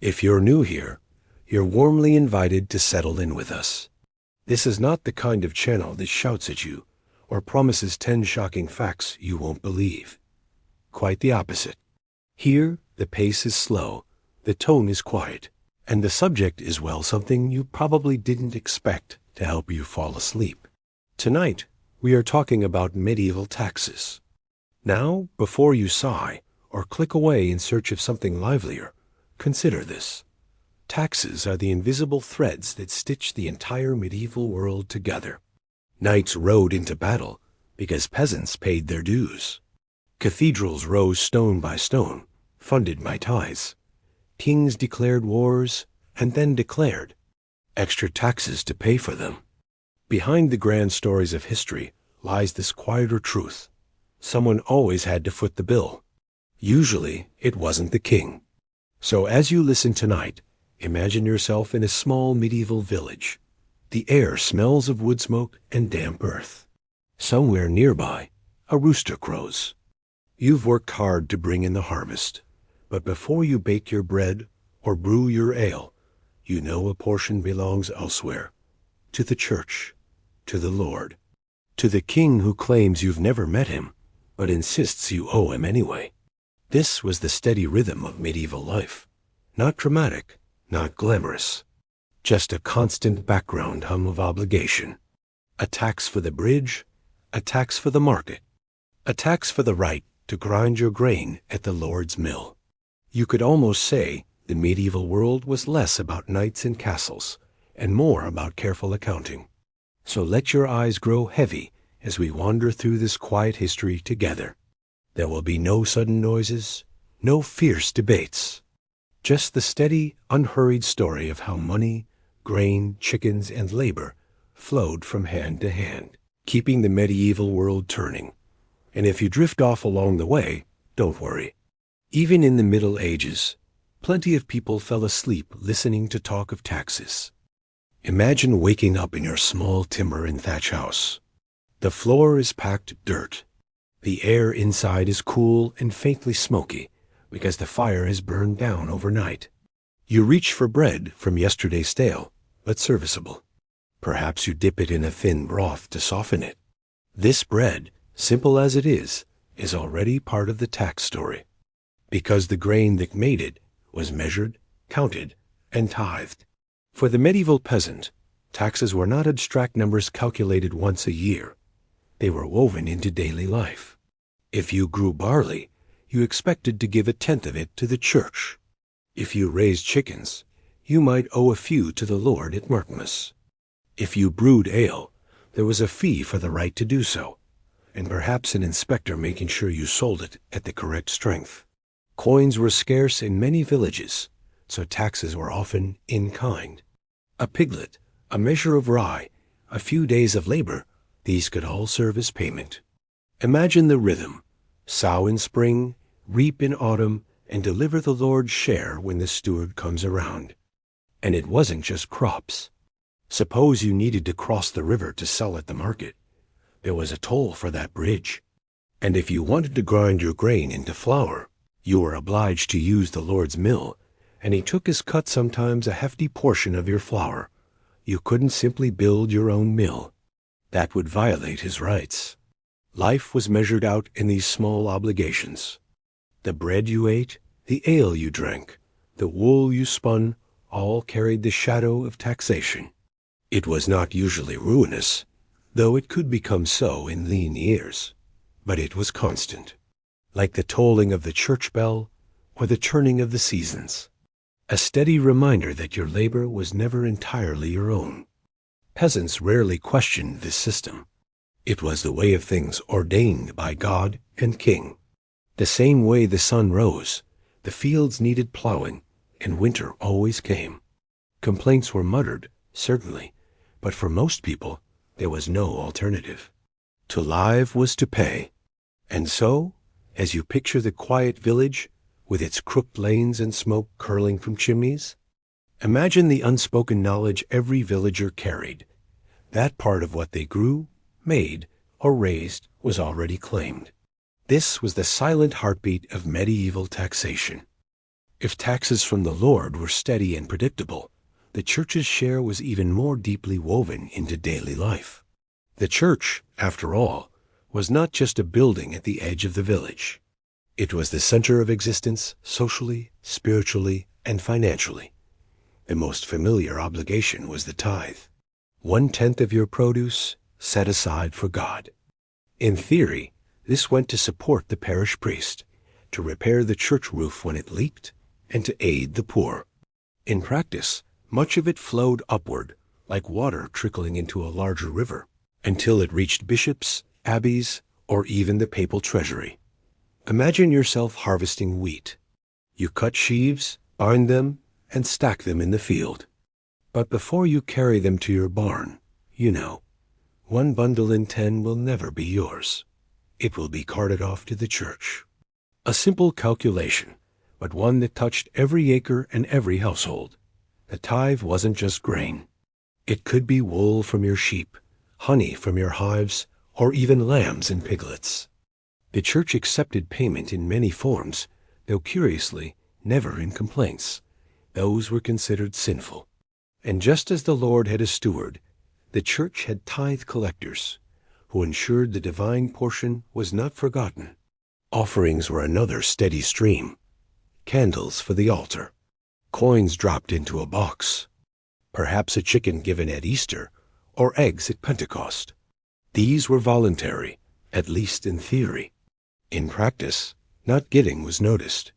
If you're new here, you're warmly invited to settle in with us. This is not the kind of channel that shouts at you or promises 10 shocking facts you won't believe. Quite the opposite. Here, the pace is slow, the tone is quiet, and the subject is, well, something you probably didn't expect to help you fall asleep. Tonight, we are talking about medieval taxes. Now, before you sigh or click away in search of something livelier, consider this. Taxes are the invisible threads that stitch the entire medieval world together. Knights rode into battle because peasants paid their dues. Cathedrals rose stone by stone, funded by tithes. Kings declared wars and then declared extra taxes to pay for them. Behind the grand stories of history lies this quieter truth. Someone always had to foot the bill. Usually, it wasn't the king. So as you listen tonight, imagine yourself in a small medieval village. The air smells of wood smoke and damp earth. Somewhere nearby, a rooster crows. You've worked hard to bring in the harvest, but before you bake your bread or brew your ale, you know a portion belongs elsewhere, to the church, to the Lord, to the king who claims you've never met him, but insists you owe him anyway. This was the steady rhythm of medieval life. Not dramatic, not glamorous. Just a constant background hum of obligation. A tax for the bridge, a tax for the market, a tax for the right to grind your grain at the Lord's mill. You could almost say the medieval world was less about knights and castles and more about careful accounting. So let your eyes grow heavy as we wander through this quiet history together. There will be no sudden noises, no fierce debates. Just the steady, unhurried story of how money, grain, chickens, and labor flowed from hand to hand, keeping the medieval world turning. And if you drift off along the way, don't worry. Even in the Middle Ages, plenty of people fell asleep listening to talk of taxes. Imagine waking up in your small timber and thatch house. The floor is packed dirt. The air inside is cool and faintly smoky because the fire has burned down overnight. You reach for bread from yesterday stale, but serviceable. Perhaps you dip it in a thin broth to soften it. This bread, simple as it is already part of the tax story, because the grain that made it was measured, counted, and tithed. For the medieval peasant, taxes were not abstract numbers calculated once a year. They were woven into daily life. If you grew barley, you expected to give 1/10 of it to the church. If you raised chickens, you might owe a few to the Lord at Martinmas. If you brewed ale, there was a fee for the right to do so, and perhaps an inspector making sure you sold it at the correct strength. Coins were scarce in many villages, so taxes were often in kind. A piglet, a measure of rye, a few days of labor, these could all serve as payment. Imagine the rhythm. Sow in spring, reap in autumn, and deliver the Lord's share when the steward comes around. And it wasn't just crops. Suppose you needed to cross the river to sell at the market. There was a toll for that bridge. And if you wanted to grind your grain into flour, you were obliged to use the Lord's mill, and he took his cut, sometimes a hefty portion of your flour. You couldn't simply build your own mill. That would violate his rights. Life was measured out in these small obligations. The bread you ate, the ale you drank, the wool you spun, all carried the shadow of taxation. It was not usually ruinous, though it could become so in lean years, but it was constant, like the tolling of the church bell or the turning of the seasons, a steady reminder that your labor was never entirely your own. Peasants rarely questioned this system. It was the way of things ordained by God and King. The same way the sun rose, the fields needed plowing, and winter always came. Complaints were muttered, certainly, but for most people, there was no alternative. To live was to pay. And so, as you picture the quiet village, with its crooked lanes and smoke curling from chimneys, imagine the unspoken knowledge every villager carried. That part of what they grew, made, or raised was already claimed. This was the silent heartbeat of medieval taxation. If taxes from the Lord were steady and predictable, the church's share was even more deeply woven into daily life. The church, after all, was not just a building at the edge of the village. It was the center of existence socially, spiritually, and financially. The most familiar obligation was the tithe, 1/10 of your produce set aside for God. In theory, this went to support the parish priest, to repair the church roof when it leaked, and to aid the poor. In practice, much of it flowed upward, like water trickling into a larger river, until it reached bishops, abbeys, or even the papal treasury. Imagine yourself harvesting wheat. You cut sheaves, bind them, and stack them in the field. But before you carry them to your barn, you know, 1 bundle in 10 will never be yours. It will be carted off to the church. A simple calculation, but one that touched every acre and every household. The tithe wasn't just grain. It could be wool from your sheep, honey from your hives, or even lambs and piglets. The church accepted payment in many forms, though curiously, never in complaints. Those were considered sinful. And just as the Lord had a steward, the church had tithe collectors, who ensured the divine portion was not forgotten. Offerings were another steady stream. Candles for the altar. Coins dropped into a box. Perhaps a chicken given at Easter, or eggs at Pentecost. These were voluntary, at least in theory. In practice, not giving was noticed.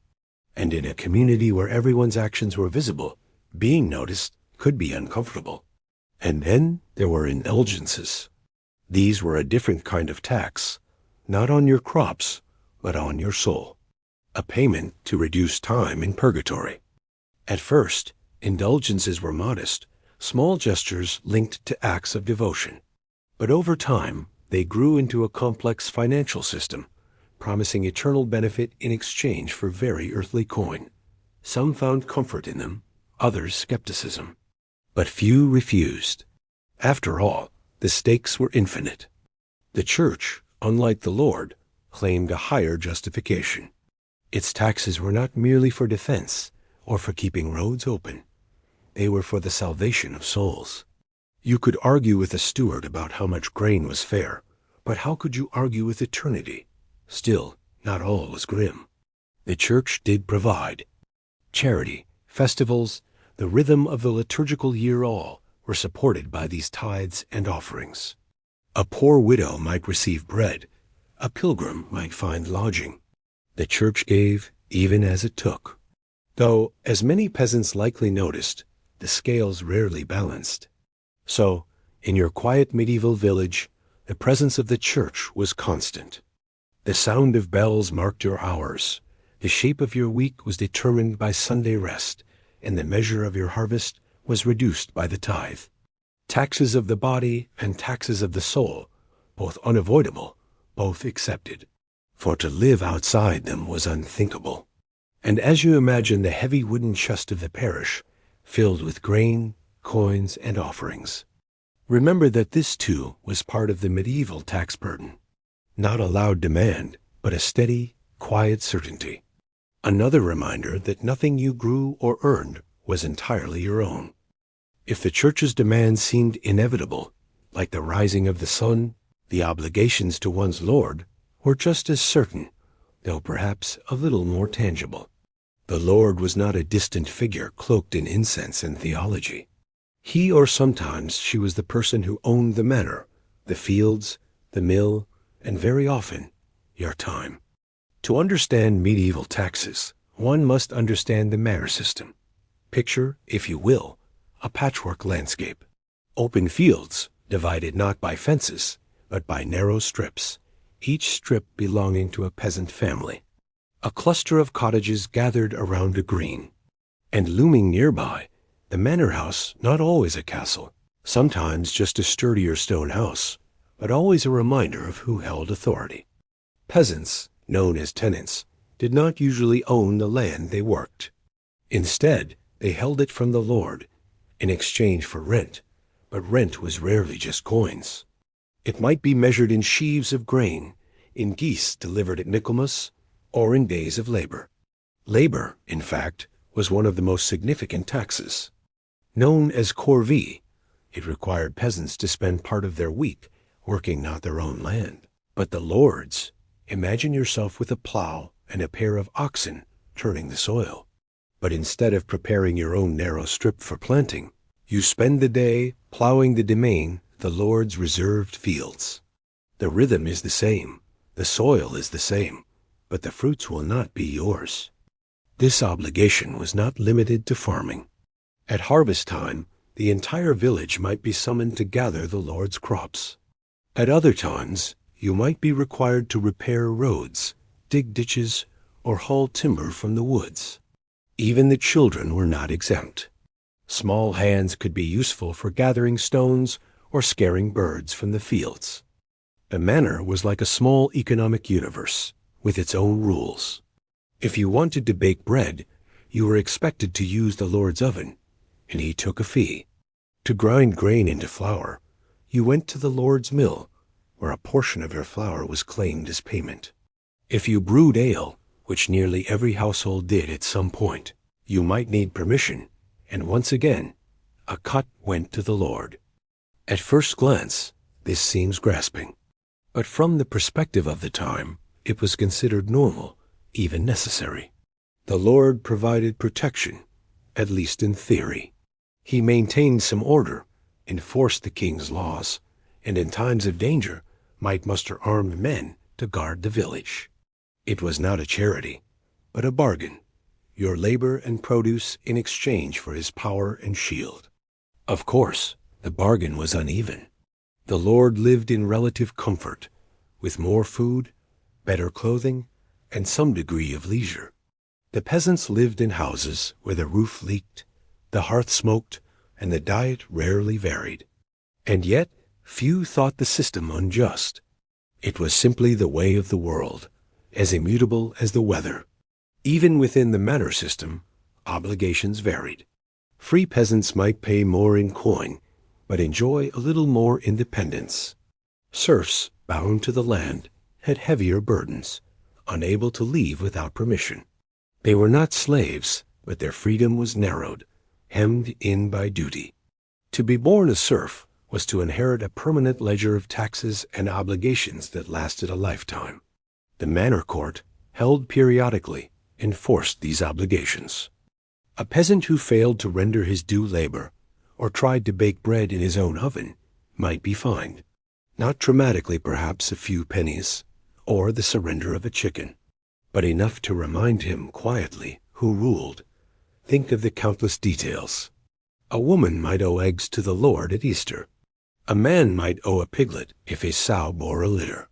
And in a community where everyone's actions were visible, being noticed could be uncomfortable. And then there were indulgences. These were a different kind of tax, not on your crops, but on your soul. A payment to reduce time in purgatory. At first, indulgences were modest, small gestures linked to acts of devotion. But over time, they grew into a complex financial system, promising eternal benefit in exchange for very earthly coin. Some found comfort in them, others skepticism. But few refused. After all, the stakes were infinite. The church, unlike the Lord, claimed a higher justification. Its taxes were not merely for defense or for keeping roads open. They were for the salvation of souls. You could argue with a steward about how much grain was fair, but how could you argue with eternity? Still, not all was grim. The church did provide. Charity, festivals, the rhythm of the liturgical year all were supported by these tithes and offerings. A poor widow might receive bread. A pilgrim might find lodging. The church gave even as it took. Though, as many peasants likely noticed, the scales rarely balanced. So, in your quiet medieval village, the presence of the church was constant. The sound of bells marked your hours. The shape of your week was determined by Sunday rest, and the measure of your harvest was reduced by the tithe. Taxes of the body and taxes of the soul, both unavoidable, both accepted. For to live outside them was unthinkable. And as you imagine the heavy wooden chest of the parish, filled with grain, coins, and offerings, remember that this too was part of the medieval tax burden. Not a loud demand, but a steady, quiet certainty. Another reminder that nothing you grew or earned was entirely your own. If the church's demands seemed inevitable, like the rising of the sun, the obligations to one's Lord were just as certain, though perhaps a little more tangible. The Lord was not a distant figure cloaked in incense and theology. He, or sometimes she, was the person who owned the manor, the fields, the mill, and very often, your time. To understand medieval taxes, one must understand the manor system. Picture, if you will, a patchwork landscape. Open fields, divided not by fences, but by narrow strips, each strip belonging to a peasant family. A cluster of cottages gathered around a green. And looming nearby, the manor house, not always a castle, sometimes just a sturdier stone house, but always a reminder of who held authority. Peasants, known as tenants, did not usually own the land they worked. Instead, they held it from the Lord, in exchange for rent, but rent was rarely just coins. It might be measured in sheaves of grain, in geese delivered at Michaelmas, or in days of labor. Labor, in fact, was one of the most significant taxes. Known as corvée, it required peasants to spend part of their week working not their own land, but the Lord's. Imagine yourself with a plow and a pair of oxen turning the soil. But instead of preparing your own narrow strip for planting, you spend the day plowing the domain, the Lord's reserved fields. The rhythm is the same, the soil is the same, but the fruits will not be yours. This obligation was not limited to farming. At harvest time, the entire village might be summoned to gather the Lord's crops. At other times, you might be required to repair roads, dig ditches, or haul timber from the woods. Even the children were not exempt. Small hands could be useful for gathering stones or scaring birds from the fields. The manor was like a small economic universe with its own rules. If you wanted to bake bread, you were expected to use the Lord's oven, and he took a fee. To grind grain into flour, you went to the Lord's mill, where a portion of your flour was claimed as payment. If you brewed ale, which nearly every household did at some point, you might need permission, and once again, a cut went to the Lord. At first glance, this seems grasping, but from the perspective of the time, it was considered normal, even necessary. The Lord provided protection, at least in theory. He maintained some order, enforced the king's laws, and in times of danger might muster armed men to guard the village. It was not a charity, but a bargain, your labor and produce in exchange for his power and shield. Of course, the bargain was uneven. The Lord lived in relative comfort, with more food, better clothing, and some degree of leisure. The peasants lived in houses where the roof leaked, the hearth smoked, and the diet rarely varied. And yet, few thought the system unjust. It was simply the way of the world, as immutable as the weather. Even within the manor system, obligations varied. Free peasants might pay more in coin, but enjoy a little more independence. Serfs, bound to the land, had heavier burdens, unable to leave without permission. They were not slaves, but their freedom was narrowed, hemmed in by duty. To be born a serf was to inherit a permanent ledger of taxes and obligations that lasted a lifetime. The manor court, held periodically, enforced these obligations. A peasant who failed to render his due labor, or tried to bake bread in his own oven, might be fined. Not dramatically, perhaps, a few pennies, or the surrender of a chicken, but enough to remind him quietly who ruled. Think of the countless details. A woman might owe eggs to the Lord at Easter. A man might owe a piglet if his sow bore a litter.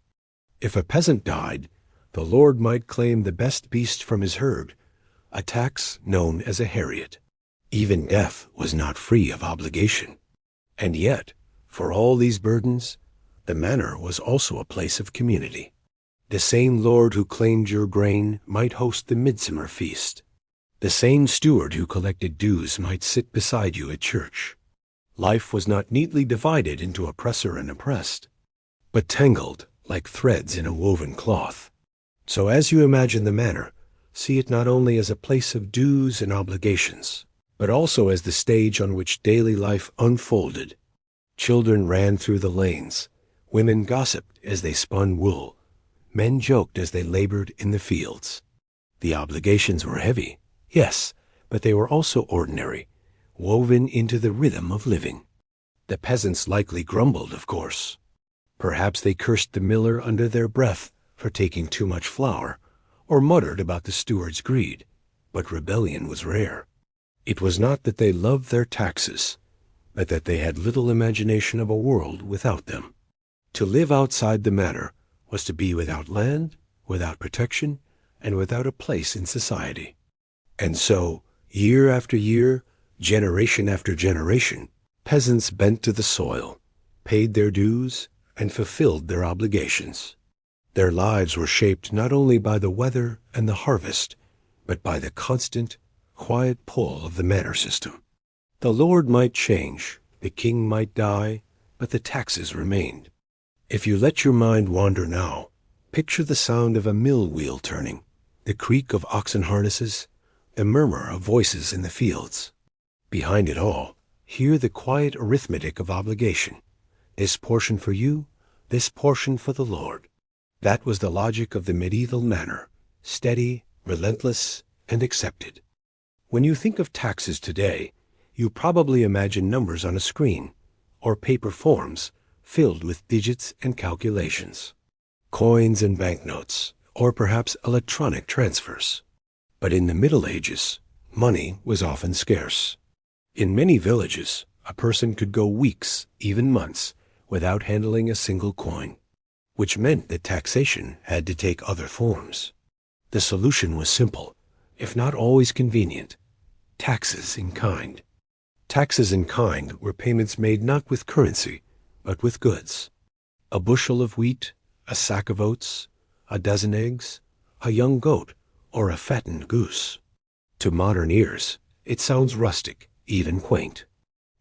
If a peasant died, the Lord might claim the best beast from his herd, a tax known as a heriot. Even death was not free of obligation. And yet, for all these burdens, the manor was also a place of community. The same Lord who claimed your grain might host the midsummer feast. The same steward who collected dues might sit beside you at church. Life was not neatly divided into oppressor and oppressed, but tangled like threads in a woven cloth. So as you imagine the manor, see it not only as a place of dues and obligations, but also as the stage on which daily life unfolded. Children ran through the lanes, women gossiped as they spun wool, men joked as they labored in the fields. The obligations were heavy, yes, but they were also ordinary, woven into the rhythm of living. The peasants likely grumbled, of course. Perhaps they cursed the miller under their breath for taking too much flour, or muttered about the steward's greed, but rebellion was rare. It was not that they loved their taxes, but that they had little imagination of a world without them. To live outside the manor was to be without land, without protection, and without a place in society. And so, year after year, generation after generation, peasants bent to the soil, paid their dues, and fulfilled their obligations. Their lives were shaped not only by the weather and the harvest, but by the constant, quiet pull of the manor system. The Lord might change, the king might die, but the taxes remained. If you let your mind wander now, picture the sound of a mill wheel turning, the creak of oxen harnesses, the murmur of voices in the fields. Behind it all, hear the quiet arithmetic of obligation. This portion for you, this portion for the Lord. That was the logic of the medieval manor, steady, relentless, and accepted. When you think of taxes today, you probably imagine numbers on a screen, or paper forms filled with digits and calculations, coins and banknotes, or perhaps electronic transfers. But in the Middle Ages, money was often scarce. In many villages, a person could go weeks, even months, without handling a single coin, which meant that taxation had to take other forms. The solution was simple, if not always convenient: taxes in kind. Taxes in kind were payments made not with currency, but with goods. A bushel of wheat, a sack of oats, a dozen eggs, a young goat, or a fattened goose. To modern ears, it sounds rustic, even quaint.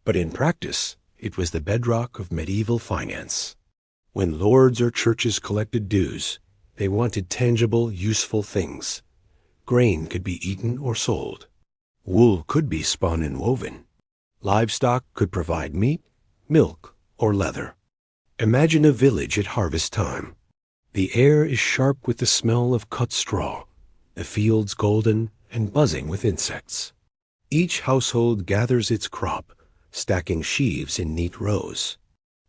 But in practice, it was the bedrock of medieval finance. When lords or churches collected dues, they wanted tangible, useful things. Grain could be eaten or sold. Wool could be spun and woven. Livestock could provide meat, milk, or leather. Imagine a village at harvest time. The air is sharp with the smell of cut straw, the fields golden and buzzing with insects. Each household gathers its crop, stacking sheaves in neat rows.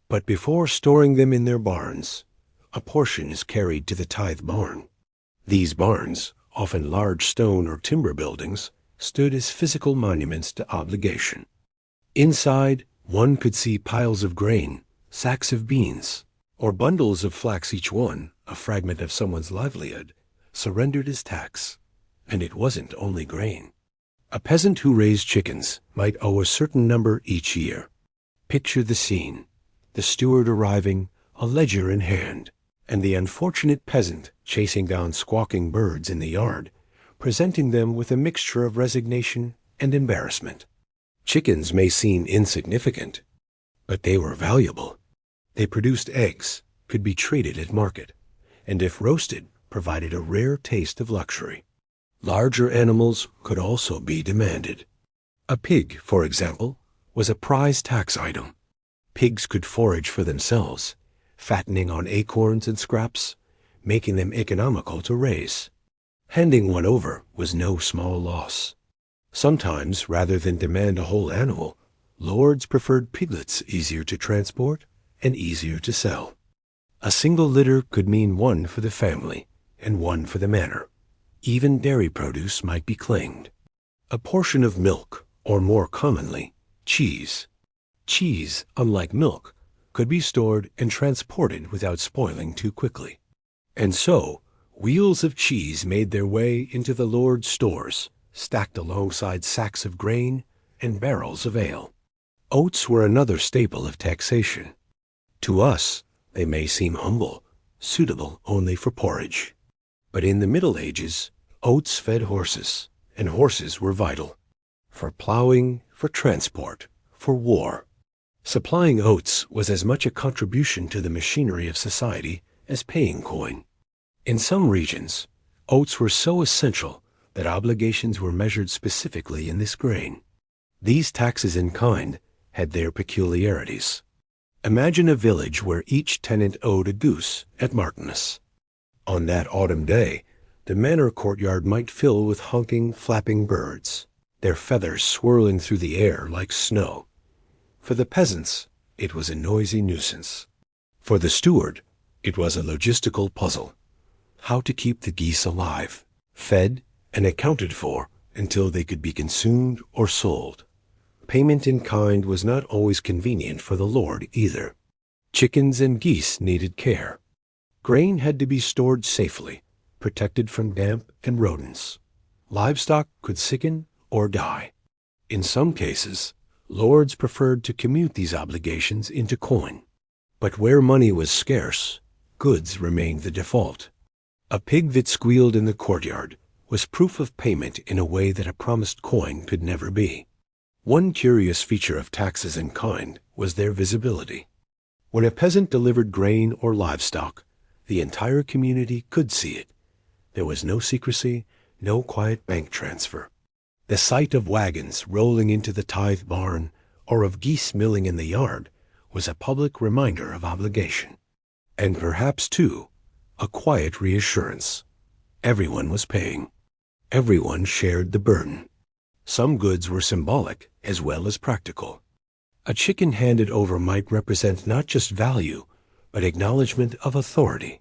But before storing them in their barns, a portion is carried to the tithe barn. These barns, often large stone or timber buildings, stood as physical monuments to obligation. Inside, one could see piles of grain, sacks of beans, or bundles of flax, each one a fragment of someone's livelihood, surrendered as tax. And it wasn't only grain. A peasant who raised chickens might owe a certain number each year. Picture the scene: the steward arriving, a ledger in hand, and the unfortunate peasant chasing down squawking birds in the yard, presenting them with a mixture of resignation and embarrassment. Chickens may seem insignificant, but they were valuable. They produced eggs, could be traded at market, and if roasted, provided a rare taste of luxury. Larger animals could also be demanded. A pig, for example, was a prize tax item. Pigs could forage for themselves, fattening on acorns and scraps, making them economical to raise. Handing one over was no small loss. Sometimes, rather than demand a whole animal, lords preferred piglets, easier to transport and easier to sell. A single litter could mean one for the family and one for the manor. Even dairy produce might be claimed. A portion of milk, or more commonly, cheese. Cheese, unlike milk, could be stored and transported without spoiling too quickly. And so, wheels of cheese made their way into the lord's stores, stacked alongside sacks of grain and barrels of ale. Oats were another staple of taxation. To us, they may seem humble, suitable only for porridge. But in the Middle Ages, oats fed horses, and horses were vital. For plowing, for transport, for war. Supplying oats was as much a contribution to the machinery of society as paying coin. In some regions, oats were so essential that obligations were measured specifically in this grain. These taxes in kind had their peculiarities. Imagine a village where each tenant owed a goose at Martinmas. On that autumn day, the manor courtyard might fill with honking, flapping birds, their feathers swirling through the air like snow. For the peasants, it was a noisy nuisance. For the steward, it was a logistical puzzle. How to keep the geese alive, fed, and accounted for until they could be consumed or sold. Payment in kind was not always convenient for the lord either. Chickens and geese needed care. Grain had to be stored safely, protected from damp and rodents. Livestock could sicken or die. In some cases, lords preferred to commute these obligations into coin. But where money was scarce, goods remained the default. A pig that squealed in the courtyard was proof of payment in a way that a promised coin could never be. One curious feature of taxes in kind was their visibility. When a peasant delivered grain or livestock, the entire community could see it. There was no secrecy, no quiet bank transfer. The sight of wagons rolling into the tithe barn or of geese milling in the yard was a public reminder of obligation. And perhaps, too, a quiet reassurance. Everyone was paying. Everyone shared the burden. Some goods were symbolic as well as practical. A chicken handed over might represent not just value, but acknowledgement of authority.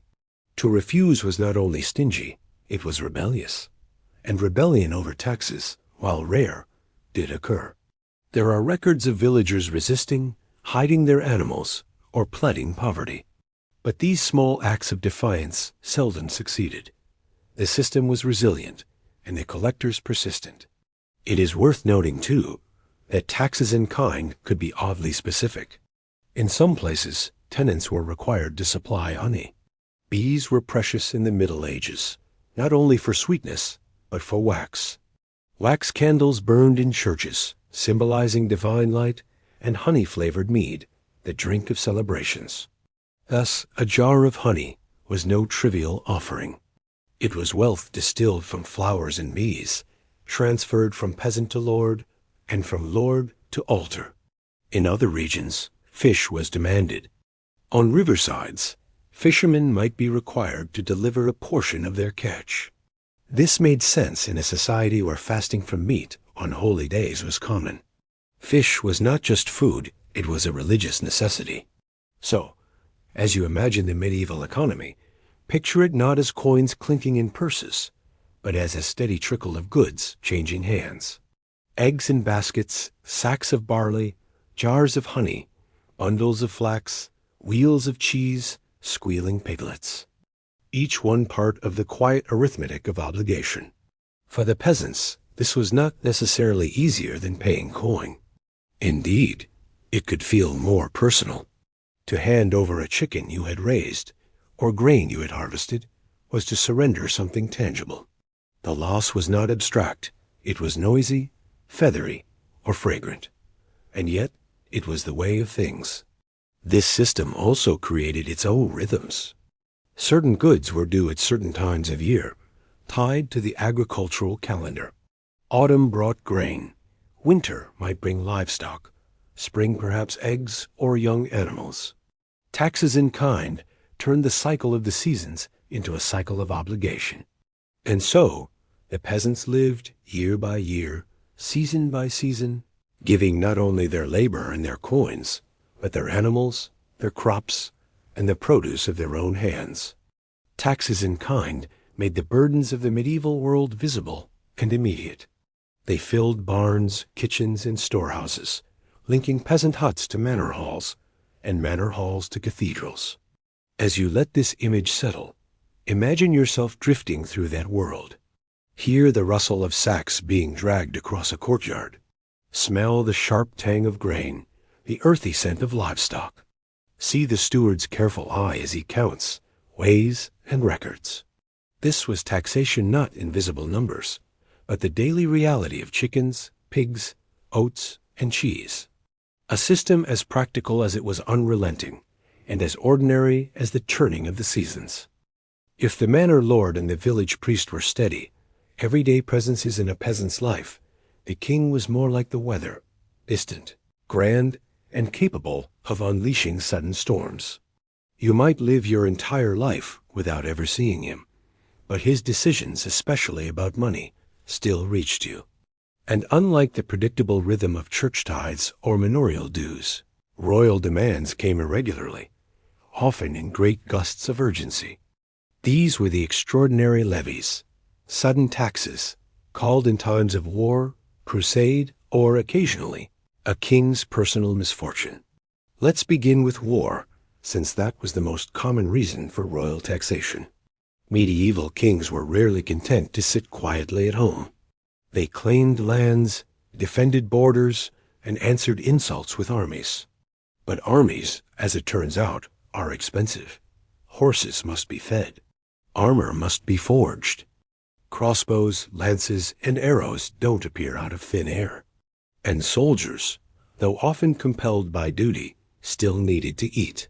To refuse was not only stingy, it was rebellious. And rebellion over taxes, while rare, did occur. There are records of villagers resisting, hiding their animals, or pleading poverty. But these small acts of defiance seldom succeeded. The system was resilient, and the collectors persistent. It is worth noting, too, that taxes in kind could be oddly specific. In some places, tenants were required to supply honey. Bees were precious in the Middle Ages, not only for sweetness, but for wax. Wax candles burned in churches, symbolizing divine light, and honey-flavored mead, the drink of celebrations. Thus, a jar of honey was no trivial offering. It was wealth distilled from flowers and bees, transferred from peasant to lord, and from lord to altar. In other regions, fish was demanded. On riversides, fishermen might be required to deliver a portion of their catch. This made sense in a society where fasting from meat on holy days was common. Fish was not just food, it was a religious necessity. So, as you imagine the medieval economy, picture it not as coins clinking in purses, but as a steady trickle of goods changing hands. Eggs in baskets, sacks of barley, jars of honey, bundles of flax, wheels of cheese, squealing piglets. Each one part of the quiet arithmetic of obligation. For the peasants, this was not necessarily easier than paying coin. Indeed, it could feel more personal. To hand over a chicken you had raised, or grain you had harvested, was to surrender something tangible. The loss was not abstract. It was noisy, feathery, or fragrant. And yet, it was the way of things. This system also created its own rhythms. Certain goods were due at certain times of year, tied to the agricultural calendar. Autumn brought grain. Winter might bring livestock. Spring perhaps eggs or young animals. Taxes in kind turned the cycle of the seasons into a cycle of obligation. And so, the peasants lived year by year, season by season, giving not only their labor and their coins, but their animals, their crops, and the produce of their own hands. Taxes in kind made the burdens of the medieval world visible and immediate. They filled barns, kitchens, and storehouses, linking peasant huts to manor halls, and manor halls to cathedrals. As you let this image settle, imagine yourself drifting through that world. Hear the rustle of sacks being dragged across a courtyard. Smell the sharp tang of grain, the earthy scent of livestock. See the steward's careful eye as he counts, weighs, and records. This was taxation not in visible numbers, but the daily reality of chickens, pigs, oats, and cheese. A system as practical as it was unrelenting, and as ordinary as the turning of the seasons. If the manor lord and the village priest were steady, everyday presences in a peasant's life, the king was more like the weather, distant, grand, and capable of unleashing sudden storms. You might live your entire life without ever seeing him, but his decisions, especially about money, still reached you. And unlike the predictable rhythm of church tithes or manorial dues, royal demands came irregularly, often in great gusts of urgency. These were the extraordinary levies, sudden taxes, called in times of war, crusade, or occasionally, a king's personal misfortune. Let's begin with war, since that was the most common reason for royal taxation. Medieval kings were rarely content to sit quietly at home. They claimed lands, defended borders, and answered insults with armies. But armies, as it turns out, are expensive. Horses must be fed. Armor must be forged. Crossbows, lances, and arrows don't appear out of thin air. And soldiers, though often compelled by duty, still needed to eat.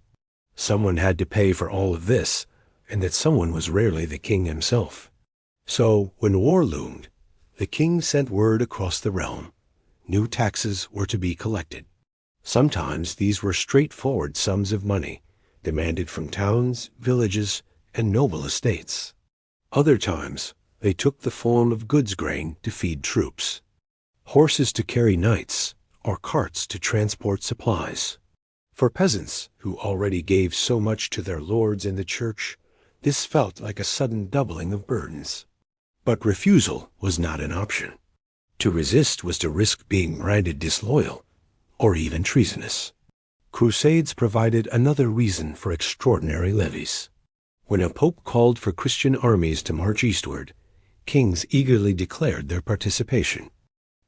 Someone had to pay for all of this, and that someone was rarely the king himself. So, when war loomed, the king sent word across the realm. New taxes were to be collected. Sometimes these were straightforward sums of money, demanded from towns, villages, and noble estates. Other times, they took the form of goods grain to feed troops, horses to carry knights, or carts to transport supplies. For peasants, who already gave so much to their lords in the church, this felt like a sudden doubling of burdens. But refusal was not an option. To resist was to risk being branded disloyal, or even treasonous. Crusades provided another reason for extraordinary levies. When a pope called for Christian armies to march eastward, kings eagerly declared their participation.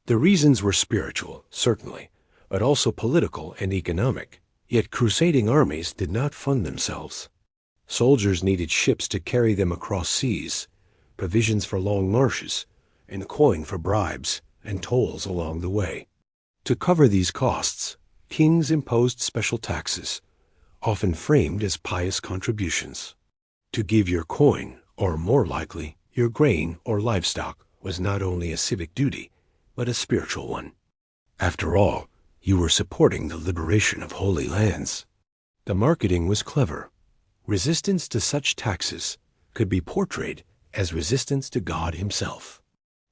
The reasons were spiritual, certainly, but also political and economic. Yet crusading armies did not fund themselves. Soldiers needed ships to carry them across seas, provisions for long marches, and coin for bribes and tolls along the way. To cover these costs, kings imposed special taxes, often framed as pious contributions. To give your coin, or more likely, your grain or livestock, was not only a civic duty, but a spiritual one. After all, you were supporting the liberation of holy lands. The marketing was clever. Resistance to such taxes could be portrayed as resistance to God himself.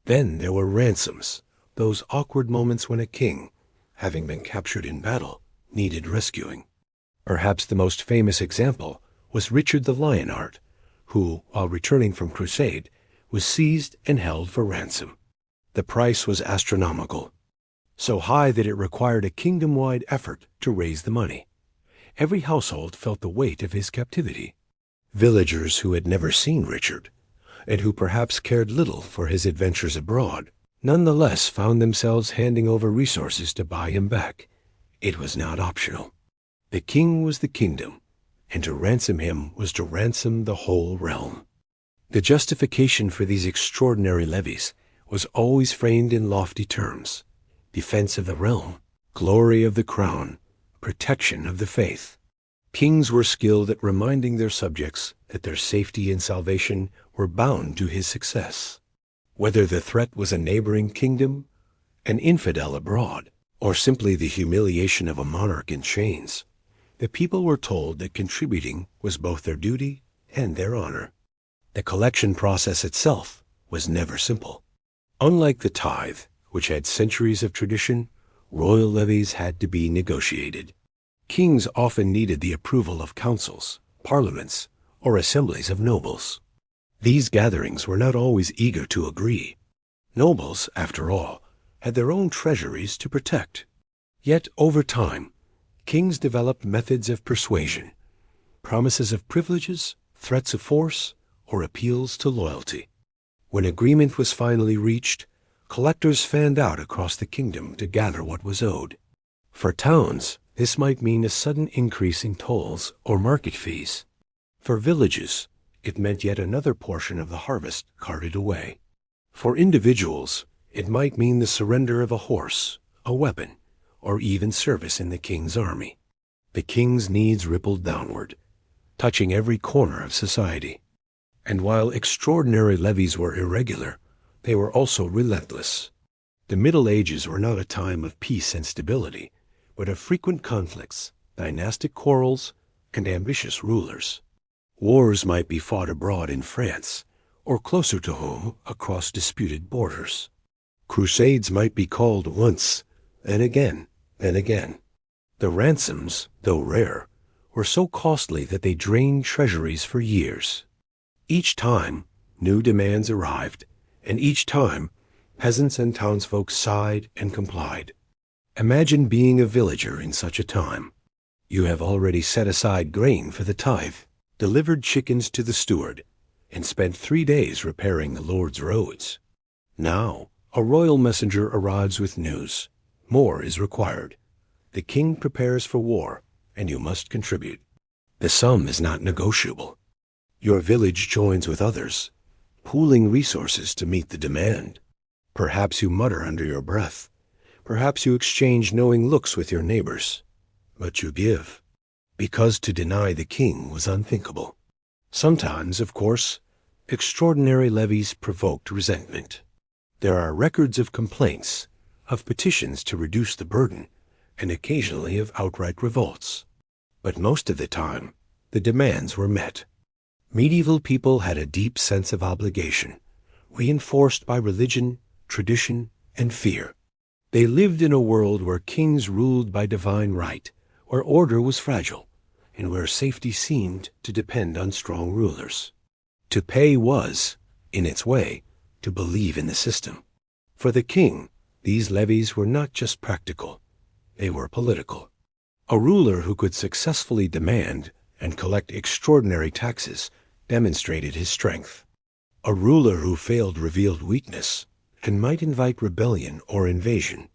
Then there were ransoms, those awkward moments when a king, having been captured in battle, needed rescuing. Perhaps the most famous example was Richard the Lionheart, who, while returning from crusade, was seized and held for ransom. The price was astronomical, so high that it required a kingdom-wide effort to raise the money. Every household felt the weight of his captivity. Villagers who had never seen Richard, and who perhaps cared little for his adventures abroad, nonetheless found themselves handing over resources to buy him back. It was not optional. The king was the kingdom, and to ransom him was to ransom the whole realm. The justification for these extraordinary levies was always framed in lofty terms: defense of the realm, glory of the crown, protection of the faith. Kings were skilled at reminding their subjects that their safety and salvation were bound to his success. Whether the threat was a neighboring kingdom, an infidel abroad, or simply the humiliation of a monarch in chains, the people were told that contributing was both their duty and their honor. The collection process itself was never simple. Unlike the tithe, which had centuries of tradition, royal levies had to be negotiated. Kings often needed the approval of councils, parliaments, or assemblies of nobles. These gatherings were not always eager to agree. Nobles, after all, had their own treasuries to protect. Yet, over time, kings developed methods of persuasion, promises of privileges, threats of force, or appeals to loyalty. When agreement was finally reached, collectors fanned out across the kingdom to gather what was owed. For towns, this might mean a sudden increase in tolls or market fees. For villages, it meant yet another portion of the harvest carted away. For individuals, it might mean the surrender of a horse, a weapon, or even service in the king's army. The king's needs rippled downward, touching every corner of society. And while extraordinary levies were irregular, they were also relentless. The Middle Ages were not a time of peace and stability, but of frequent conflicts, dynastic quarrels, and ambitious rulers. Wars might be fought abroad in France, or closer to home across disputed borders. Crusades might be called once, and again, and again. The ransoms, though rare, were so costly that they drained treasuries for years. Each time, new demands arrived, and each time, peasants and townsfolk sighed and complied. Imagine being a villager in such a time. You have already set aside grain for the tithe, delivered chickens to the steward, and spent 3 days repairing the Lord's roads. Now, a royal messenger arrives with news. More is required. The king prepares for war, and you must contribute. The sum is not negotiable. Your village joins with others, pooling resources to meet the demand. Perhaps you mutter under your breath. Perhaps you exchange knowing looks with your neighbors. But you give, because to deny the king was unthinkable. Sometimes, of course, extraordinary levies provoked resentment. There are records of complaints, of petitions to reduce the burden, and occasionally of outright revolts. But most of the time, the demands were met. Medieval people had a deep sense of obligation, reinforced by religion, tradition, and fear. They lived in a world where kings ruled by divine right, where order was fragile, and where safety seemed to depend on strong rulers. To pay was, in its way, to believe in the system. For the king, these levies were not just practical, they were political. A ruler who could successfully demand and collect extraordinary taxes demonstrated his strength. A ruler who failed revealed weakness and might invite rebellion or invasion.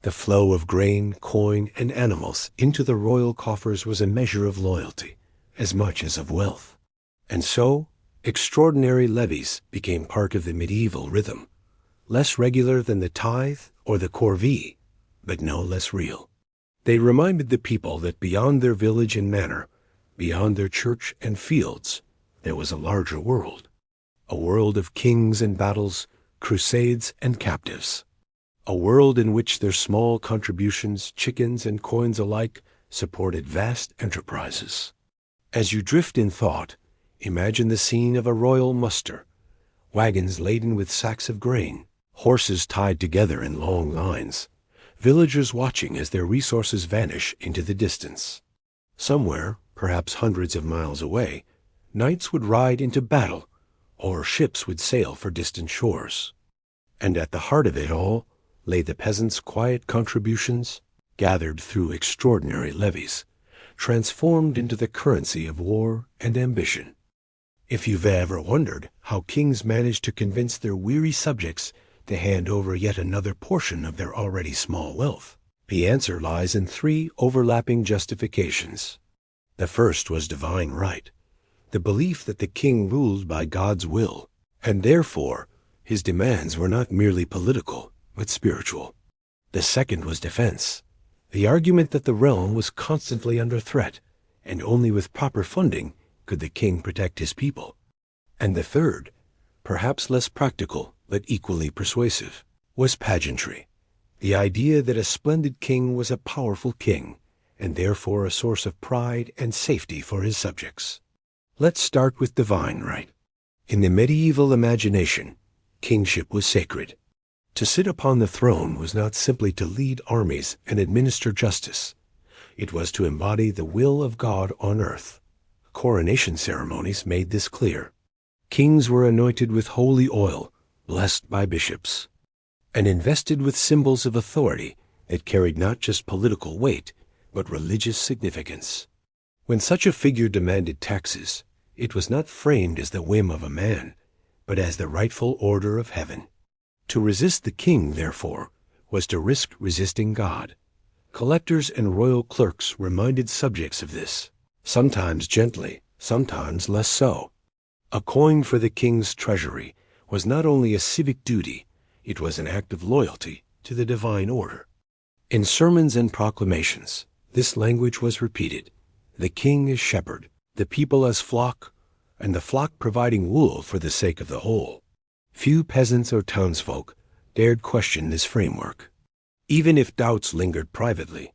The flow of grain, coin, and animals into the royal coffers was a measure of loyalty, as much as of wealth. And so, extraordinary levies became part of the medieval rhythm, less regular than the tithe or the corvée, but no less real. They reminded the people that beyond their village and manor, beyond their church and fields, there was a larger world. A world of kings and battles, crusades and captives. A world in which their small contributions, chickens and coins alike, supported vast enterprises. As you drift in thought, imagine the scene of a royal muster, wagons laden with sacks of grain, horses tied together in long lines, villagers watching as their resources vanish into the distance. Somewhere, perhaps hundreds of miles away, knights would ride into battle, or ships would sail for distant shores. And at the heart of it all lay the peasants' quiet contributions, gathered through extraordinary levies, transformed into the currency of war and ambition. If you've ever wondered how kings managed to convince their weary subjects to hand over yet another portion of their already small wealth, the answer lies in three overlapping justifications. The first was divine right, the belief that the king ruled by God's will, and therefore his demands were not merely political, but spiritual. The second was defense, the argument that the realm was constantly under threat, and only with proper funding could the king protect his people. And the third, perhaps less practical but equally persuasive, was pageantry, the idea that a splendid king was a powerful king, and therefore a source of pride and safety for his subjects. Let's start with divine right. In the medieval imagination, kingship was sacred. To sit upon the throne was not simply to lead armies and administer justice. It was to embody the will of God on earth. Coronation ceremonies made this clear. Kings were anointed with holy oil, blessed by bishops, and invested with symbols of authority that carried not just political weight, but religious significance. When such a figure demanded taxes, it was not framed as the whim of a man, but as the rightful order of heaven. To resist the king, therefore, was to risk resisting God. Collectors and royal clerks reminded subjects of this, sometimes gently, sometimes less so. A coin for the king's treasury was not only a civic duty, it was an act of loyalty to the divine order. In sermons and proclamations, this language was repeated: the king as shepherd, the people as flock, and the flock providing wool for the sake of the whole. Few peasants or townsfolk dared question this framework. Even if doubts lingered privately,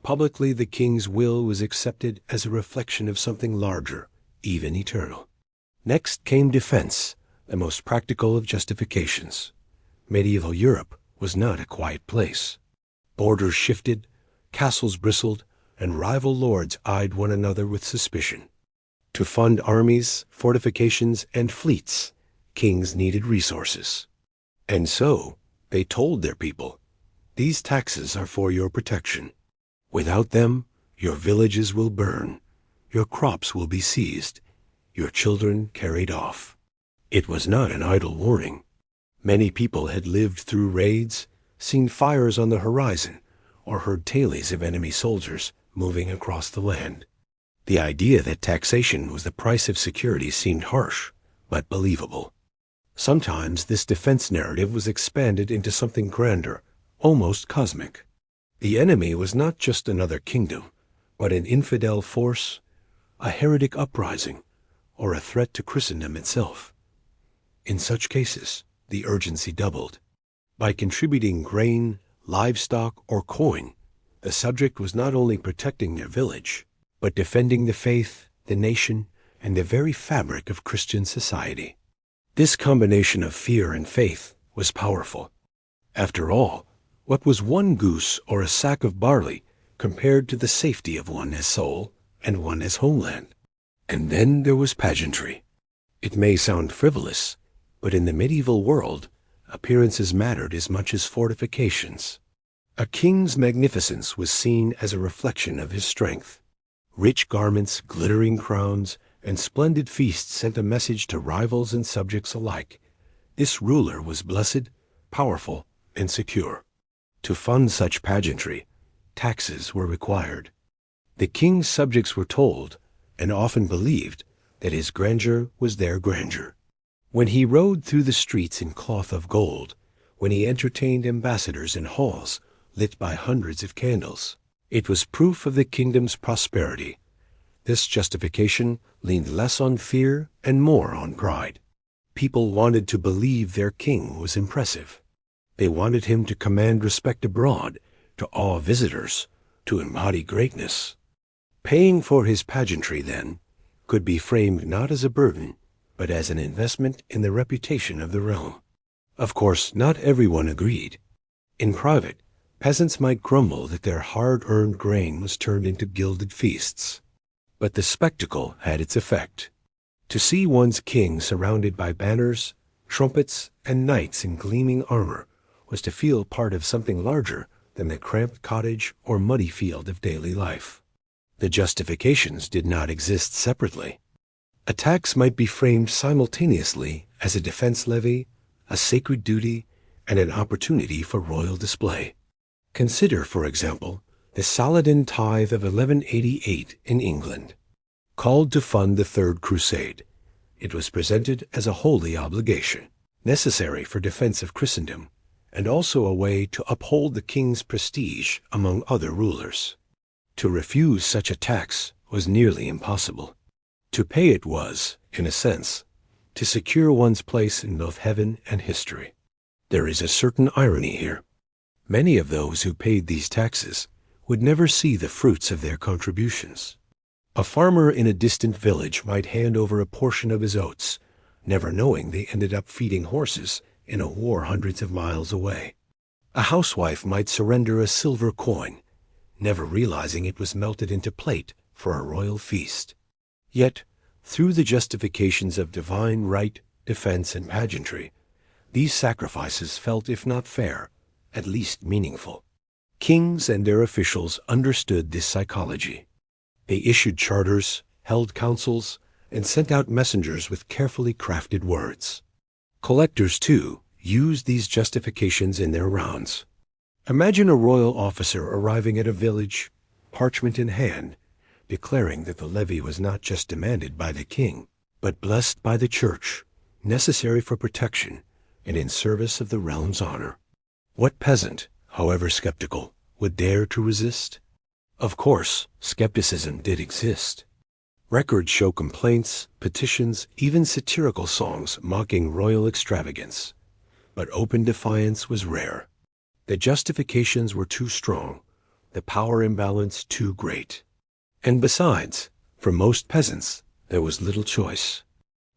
publicly the king's will was accepted as a reflection of something larger, even eternal. Next came defense, the most practical of justifications. Medieval Europe was not a quiet place. Borders shifted, castles bristled, and rival lords eyed one another with suspicion. To fund armies, fortifications, and fleets, kings needed resources. And so, they told their people, "These taxes are for your protection. Without them, your villages will burn, your crops will be seized, your children carried off." It was not an idle warning. Many people had lived through raids, seen fires on the horizon, or heard tales of enemy soldiers moving across the land. The idea that taxation was the price of security seemed harsh, but believable. Sometimes this defense narrative was expanded into something grander, almost cosmic. The enemy was not just another kingdom, but an infidel force, a heretic uprising, or a threat to Christendom itself. In such cases, the urgency doubled. By contributing grain, livestock, or coin, the subject was not only protecting their village, but defending the faith, the nation, and the very fabric of Christian society. This combination of fear and faith was powerful. After all, what was one goose or a sack of barley compared to the safety of one as soul and one as homeland? And then there was pageantry. It may sound frivolous, but in the medieval world, appearances mattered as much as fortifications. A king's magnificence was seen as a reflection of his strength. Rich garments, glittering crowns, and splendid feasts sent a message to rivals and subjects alike. This ruler was blessed, powerful, and secure. To fund such pageantry, taxes were required. The king's subjects were told, and often believed, that his grandeur was their grandeur. When he rode through the streets in cloth of gold, when he entertained ambassadors in halls lit by hundreds of candles, it was proof of the kingdom's prosperity. This justification leaned less on fear and more on pride. People wanted to believe their king was impressive. They wanted him to command respect abroad, to awe visitors, to embody greatness. Paying for his pageantry, then, could be framed not as a burden, but as an investment in the reputation of the realm. Of course, not everyone agreed. In private, peasants might grumble that their hard-earned grain was turned into gilded feasts. But the spectacle had its effect. To see one's king surrounded by banners, trumpets, and knights in gleaming armor was to feel part of something larger than the cramped cottage or muddy field of daily life. The justifications did not exist separately. A tax might be framed simultaneously as a defense levy, a sacred duty, and an opportunity for royal display. Consider, for example, the Saladin tithe of 1188 in England. Called to fund the Third Crusade, it was presented as a holy obligation, necessary for defense of Christendom, and also a way to uphold the king's prestige among other rulers. To refuse such a tax was nearly impossible. To pay it was, in a sense, to secure one's place in both heaven and history. There is a certain irony here. Many of those who paid these taxes would never see the fruits of their contributions. A farmer in a distant village might hand over a portion of his oats, never knowing they ended up feeding horses in a war hundreds of miles away. A housewife might surrender a silver coin, never realizing it was melted into plate for a royal feast. Yet, through the justifications of divine right, defense, and pageantry, these sacrifices felt, if not fair, at least meaningful. Kings and their officials understood this psychology. They issued charters, held councils, and sent out messengers with carefully crafted words. Collectors, too, used these justifications in their rounds. Imagine a royal officer arriving at a village, parchment in hand, declaring that the levy was not just demanded by the king, but blessed by the church, necessary for protection and in service of the realm's honor. What peasant, however skeptical, would dare to resist? Of course, skepticism did exist. Records show complaints, petitions, even satirical songs mocking royal extravagance. But open defiance was rare. The justifications were too strong, the power imbalance too great. And besides, for most peasants, there was little choice.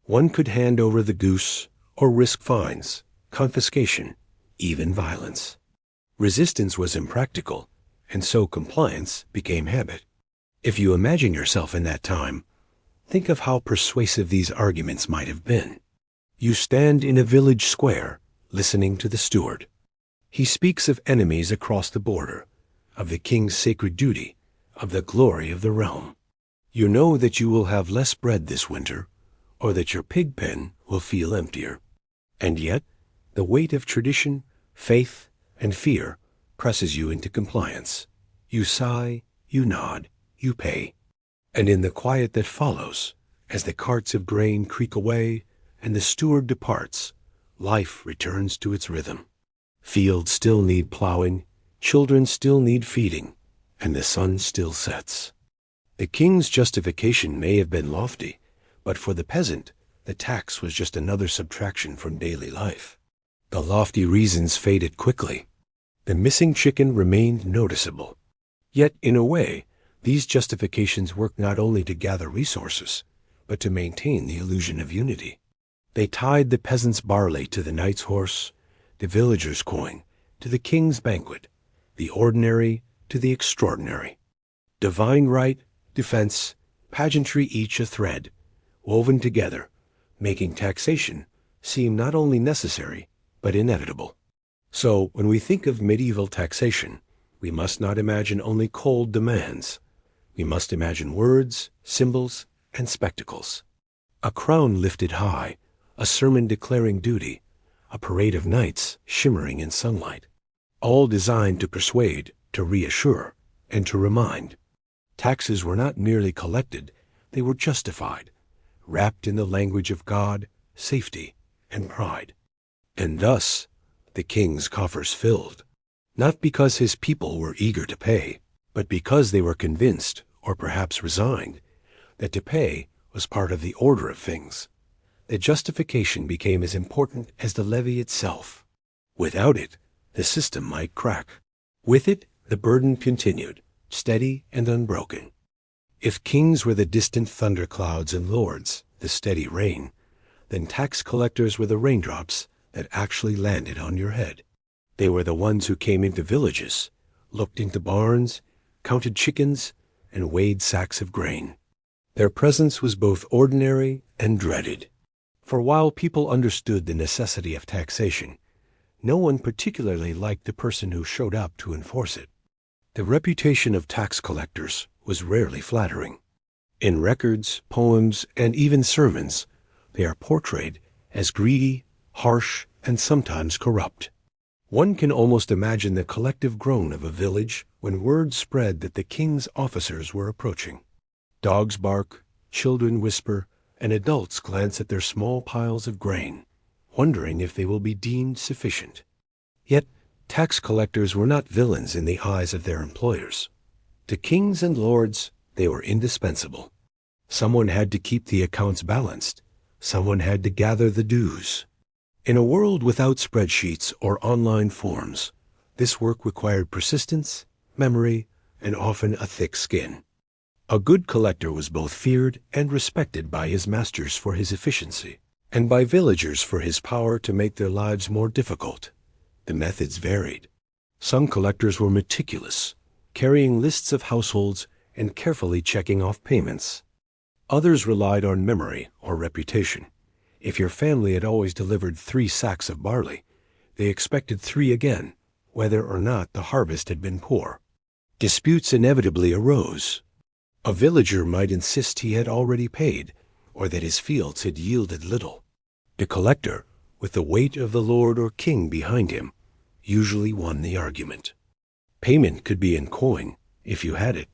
One could hand over the goose or risk fines, confiscation, even violence. Resistance was impractical, and so compliance became habit. If you imagine yourself in that time, think of how persuasive these arguments might have been. You stand in a village square, listening to the steward. He speaks of enemies across the border, of the king's sacred duty, of the glory of the realm. You know that you will have less bread this winter, or that your pig pen will feel emptier. And yet, the weight of tradition, faith, and fear presses you into compliance. You sigh, you nod, you pay. And in the quiet that follows, as the carts of grain creak away and the steward departs, life returns to its rhythm. Fields still need plowing, children still need feeding, and the sun still sets. The king's justification may have been lofty, but for the peasant, the tax was just another subtraction from daily life. The lofty reasons faded quickly. The missing chicken remained noticeable. Yet, in a way, these justifications worked not only to gather resources, but to maintain the illusion of unity. They tied the peasant's barley to the knight's horse, the villager's coin to the king's banquet, the ordinary to the extraordinary. Divine right, defense, pageantry, each a thread, woven together, making taxation seem not only necessary, but inevitable. So, when we think of medieval taxation, we must not imagine only cold demands. We must imagine words, symbols, and spectacles. A crown lifted high, a sermon declaring duty, a parade of knights shimmering in sunlight, all designed to persuade, to reassure, and to remind. Taxes were not merely collected, they were justified, wrapped in the language of God, safety, and pride. And thus, the king's coffers filled, not because his people were eager to pay, but because they were convinced, or perhaps resigned, that to pay was part of the order of things. The justification became as important as the levy itself. Without it, the system might crack. With it, the burden continued, steady and unbroken. If kings were the distant thunderclouds and lords the steady rain, then tax collectors were the raindrops that actually landed on your head. They were the ones who came into villages, looked into barns, counted chickens, and weighed sacks of grain. Their presence was both ordinary and dreaded. For while people understood the necessity of taxation, no one particularly liked the person who showed up to enforce it. The reputation of tax collectors was rarely flattering. In records, poems, and even sermons, they are portrayed as greedy, harsh, and sometimes corrupt. One can almost imagine the collective groan of a village when word spread that the king's officers were approaching. Dogs bark, children whisper, and adults glance at their small piles of grain, wondering if they will be deemed sufficient. Yet, tax collectors were not villains in the eyes of their employers. To kings and lords, they were indispensable. Someone had to keep the accounts balanced. Someone had to gather the dues. In a world without spreadsheets or online forms, this work required persistence, memory, and often a thick skin. A good collector was both feared and respected by his masters for his efficiency, and by villagers for his power to make their lives more difficult. The methods varied. Some collectors were meticulous, carrying lists of households and carefully checking off payments. Others relied on memory or reputation. If your family had always delivered 3 sacks of barley, they expected 3 again, whether or not the harvest had been poor. Disputes inevitably arose. A villager might insist he had already paid, or that his fields had yielded little. The collector, with the weight of the lord or king behind him, usually won the argument. Payment could be in coin, if you had it,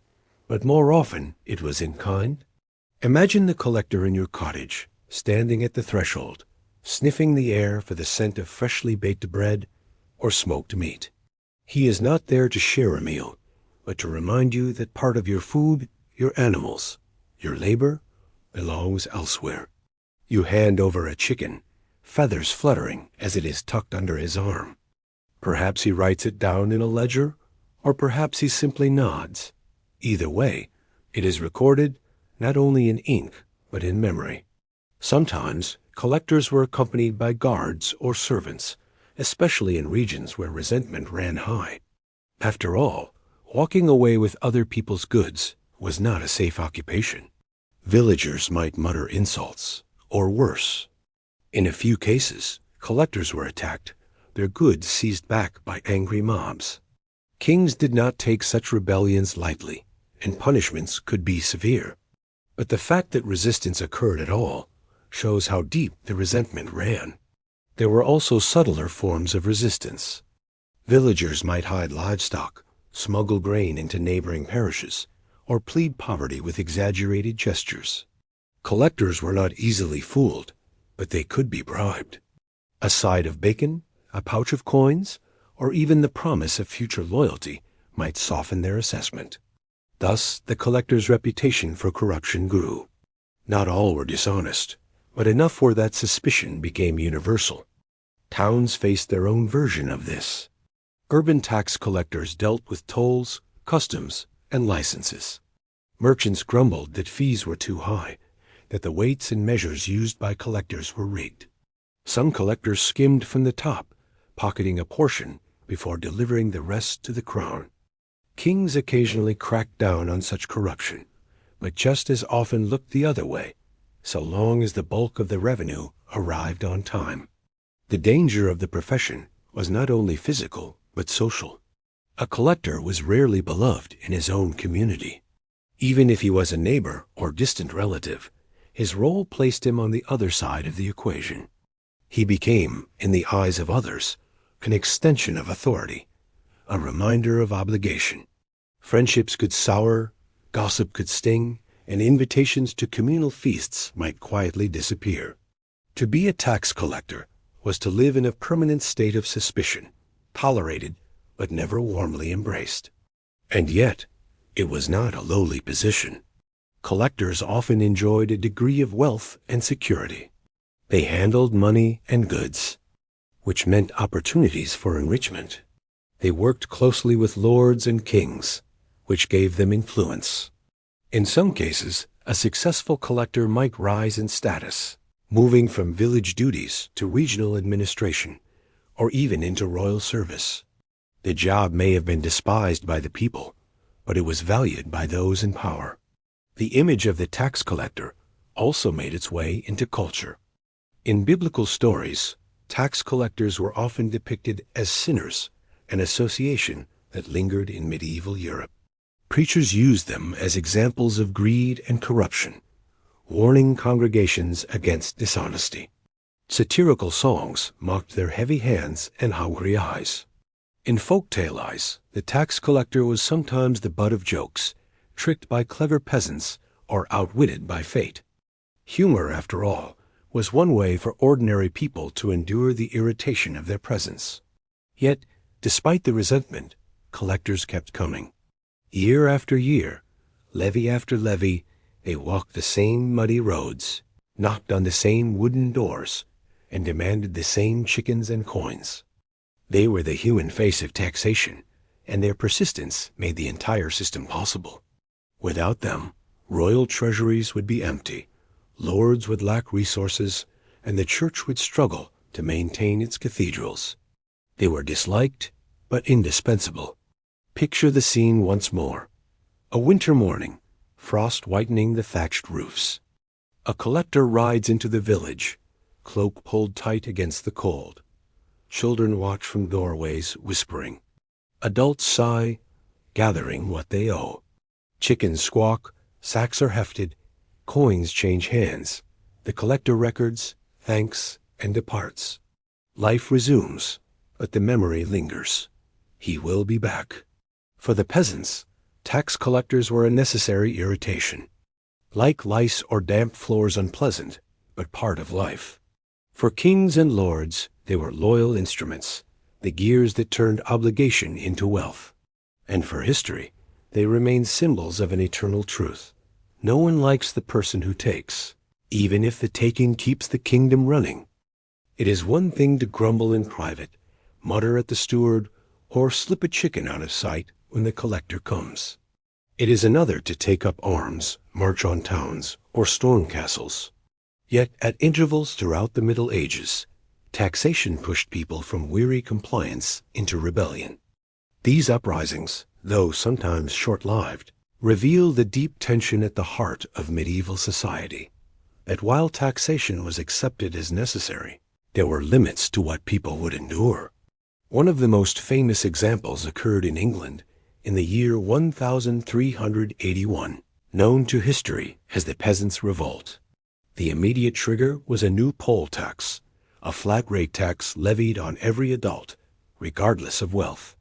but more often it was in kind. Imagine the collector in your cottage, standing at the threshold, sniffing the air for the scent of freshly baked bread or smoked meat. He is not there to share a meal, but to remind you that part of your food, your animals, your labor, belongs elsewhere. You hand over a chicken, feathers fluttering as it is tucked under his arm. Perhaps he writes it down in a ledger, or perhaps he simply nods. Either way, it is recorded not only in ink, but in memory. Sometimes, collectors were accompanied by guards or servants, especially in regions where resentment ran high. After all, walking away with other people's goods was not a safe occupation. Villagers might mutter insults, or worse. In a few cases, collectors were attacked, their goods seized back by angry mobs. Kings did not take such rebellions lightly, and punishments could be severe. But the fact that resistance occurred at all shows how deep the resentment ran. There were also subtler forms of resistance. Villagers might hide livestock, smuggle grain into neighboring parishes, or plead poverty with exaggerated gestures. Collectors were not easily fooled, but they could be bribed. A side of bacon, a pouch of coins, or even the promise of future loyalty might soften their assessment. Thus, the collector's reputation for corruption grew. Not all were dishonest, but enough where that suspicion became universal. Towns faced their own version of this. Urban tax collectors dealt with tolls, customs, and licenses. Merchants grumbled that fees were too high, that the weights and measures used by collectors were rigged. Some collectors skimmed from the top, pocketing a portion before delivering the rest to the crown. Kings occasionally cracked down on such corruption, but just as often looked the other way, so long as the bulk of the revenue arrived on time. The danger of the profession was not only physical, but social. A collector was rarely beloved in his own community. Even if he was a neighbor or distant relative, his role placed him on the other side of the equation. He became, in the eyes of others, an extension of authority, a reminder of obligation. Friendships could sour, gossip could sting, and invitations to communal feasts might quietly disappear. To be a tax collector was to live in a permanent state of suspicion, tolerated but never warmly embraced. And yet, it was not a lowly position. Collectors often enjoyed a degree of wealth and security. They handled money and goods, which meant opportunities for enrichment. They worked closely with lords and kings, which gave them influence. In some cases, a successful collector might rise in status, moving from village duties to regional administration, or even into royal service. The job may have been despised by the people, but it was valued by those in power. The image of the tax collector also made its way into culture. In biblical stories, tax collectors were often depicted as sinners, an association that lingered in medieval Europe. Preachers used them as examples of greed and corruption, warning congregations against dishonesty. Satirical songs mocked their heavy hands and hungry eyes. In folk-tale lies, the tax collector was sometimes the butt of jokes, tricked by clever peasants or outwitted by fate. Humor, after all, was one way for ordinary people to endure the irritation of their presence. Yet, despite the resentment, collectors kept coming. Year after year, levy after levy, they walked the same muddy roads, knocked on the same wooden doors, and demanded the same chickens and coins. They were the human face of taxation, and their persistence made the entire system possible. Without them, royal treasuries would be empty, lords would lack resources, and the church would struggle to maintain its cathedrals. They were disliked, but indispensable. Picture the scene once more. A winter morning, frost whitening the thatched roofs. A collector rides into the village, cloak pulled tight against the cold. Children watch from doorways, whispering. Adults sigh, gathering what they owe. Chickens squawk, sacks are hefted, coins change hands. The collector records, thanks, and departs. Life resumes, but the memory lingers. He will be back. For the peasants, tax collectors were a necessary irritation. Like lice or damp floors unpleasant, but part of life. For kings and lords, they were loyal instruments, the gears that turned obligation into wealth. And for history, they remain symbols of an eternal truth. No one likes the person who takes, even if the taking keeps the kingdom running. It is one thing to grumble in private, mutter at the steward, or slip a chicken out of sight when the collector comes. It is another to take up arms, march on towns, or storm castles. Yet at intervals throughout the Middle Ages, taxation pushed people from weary compliance into rebellion. These uprisings, though sometimes short-lived, reveal the deep tension at the heart of medieval society, that while taxation was accepted as necessary, there were limits to what people would endure. One of the most famous examples occurred in England in the year 1381, known to history as the Peasants' Revolt. The immediate trigger was a new poll tax, a flat-rate tax levied on every adult, regardless of wealth.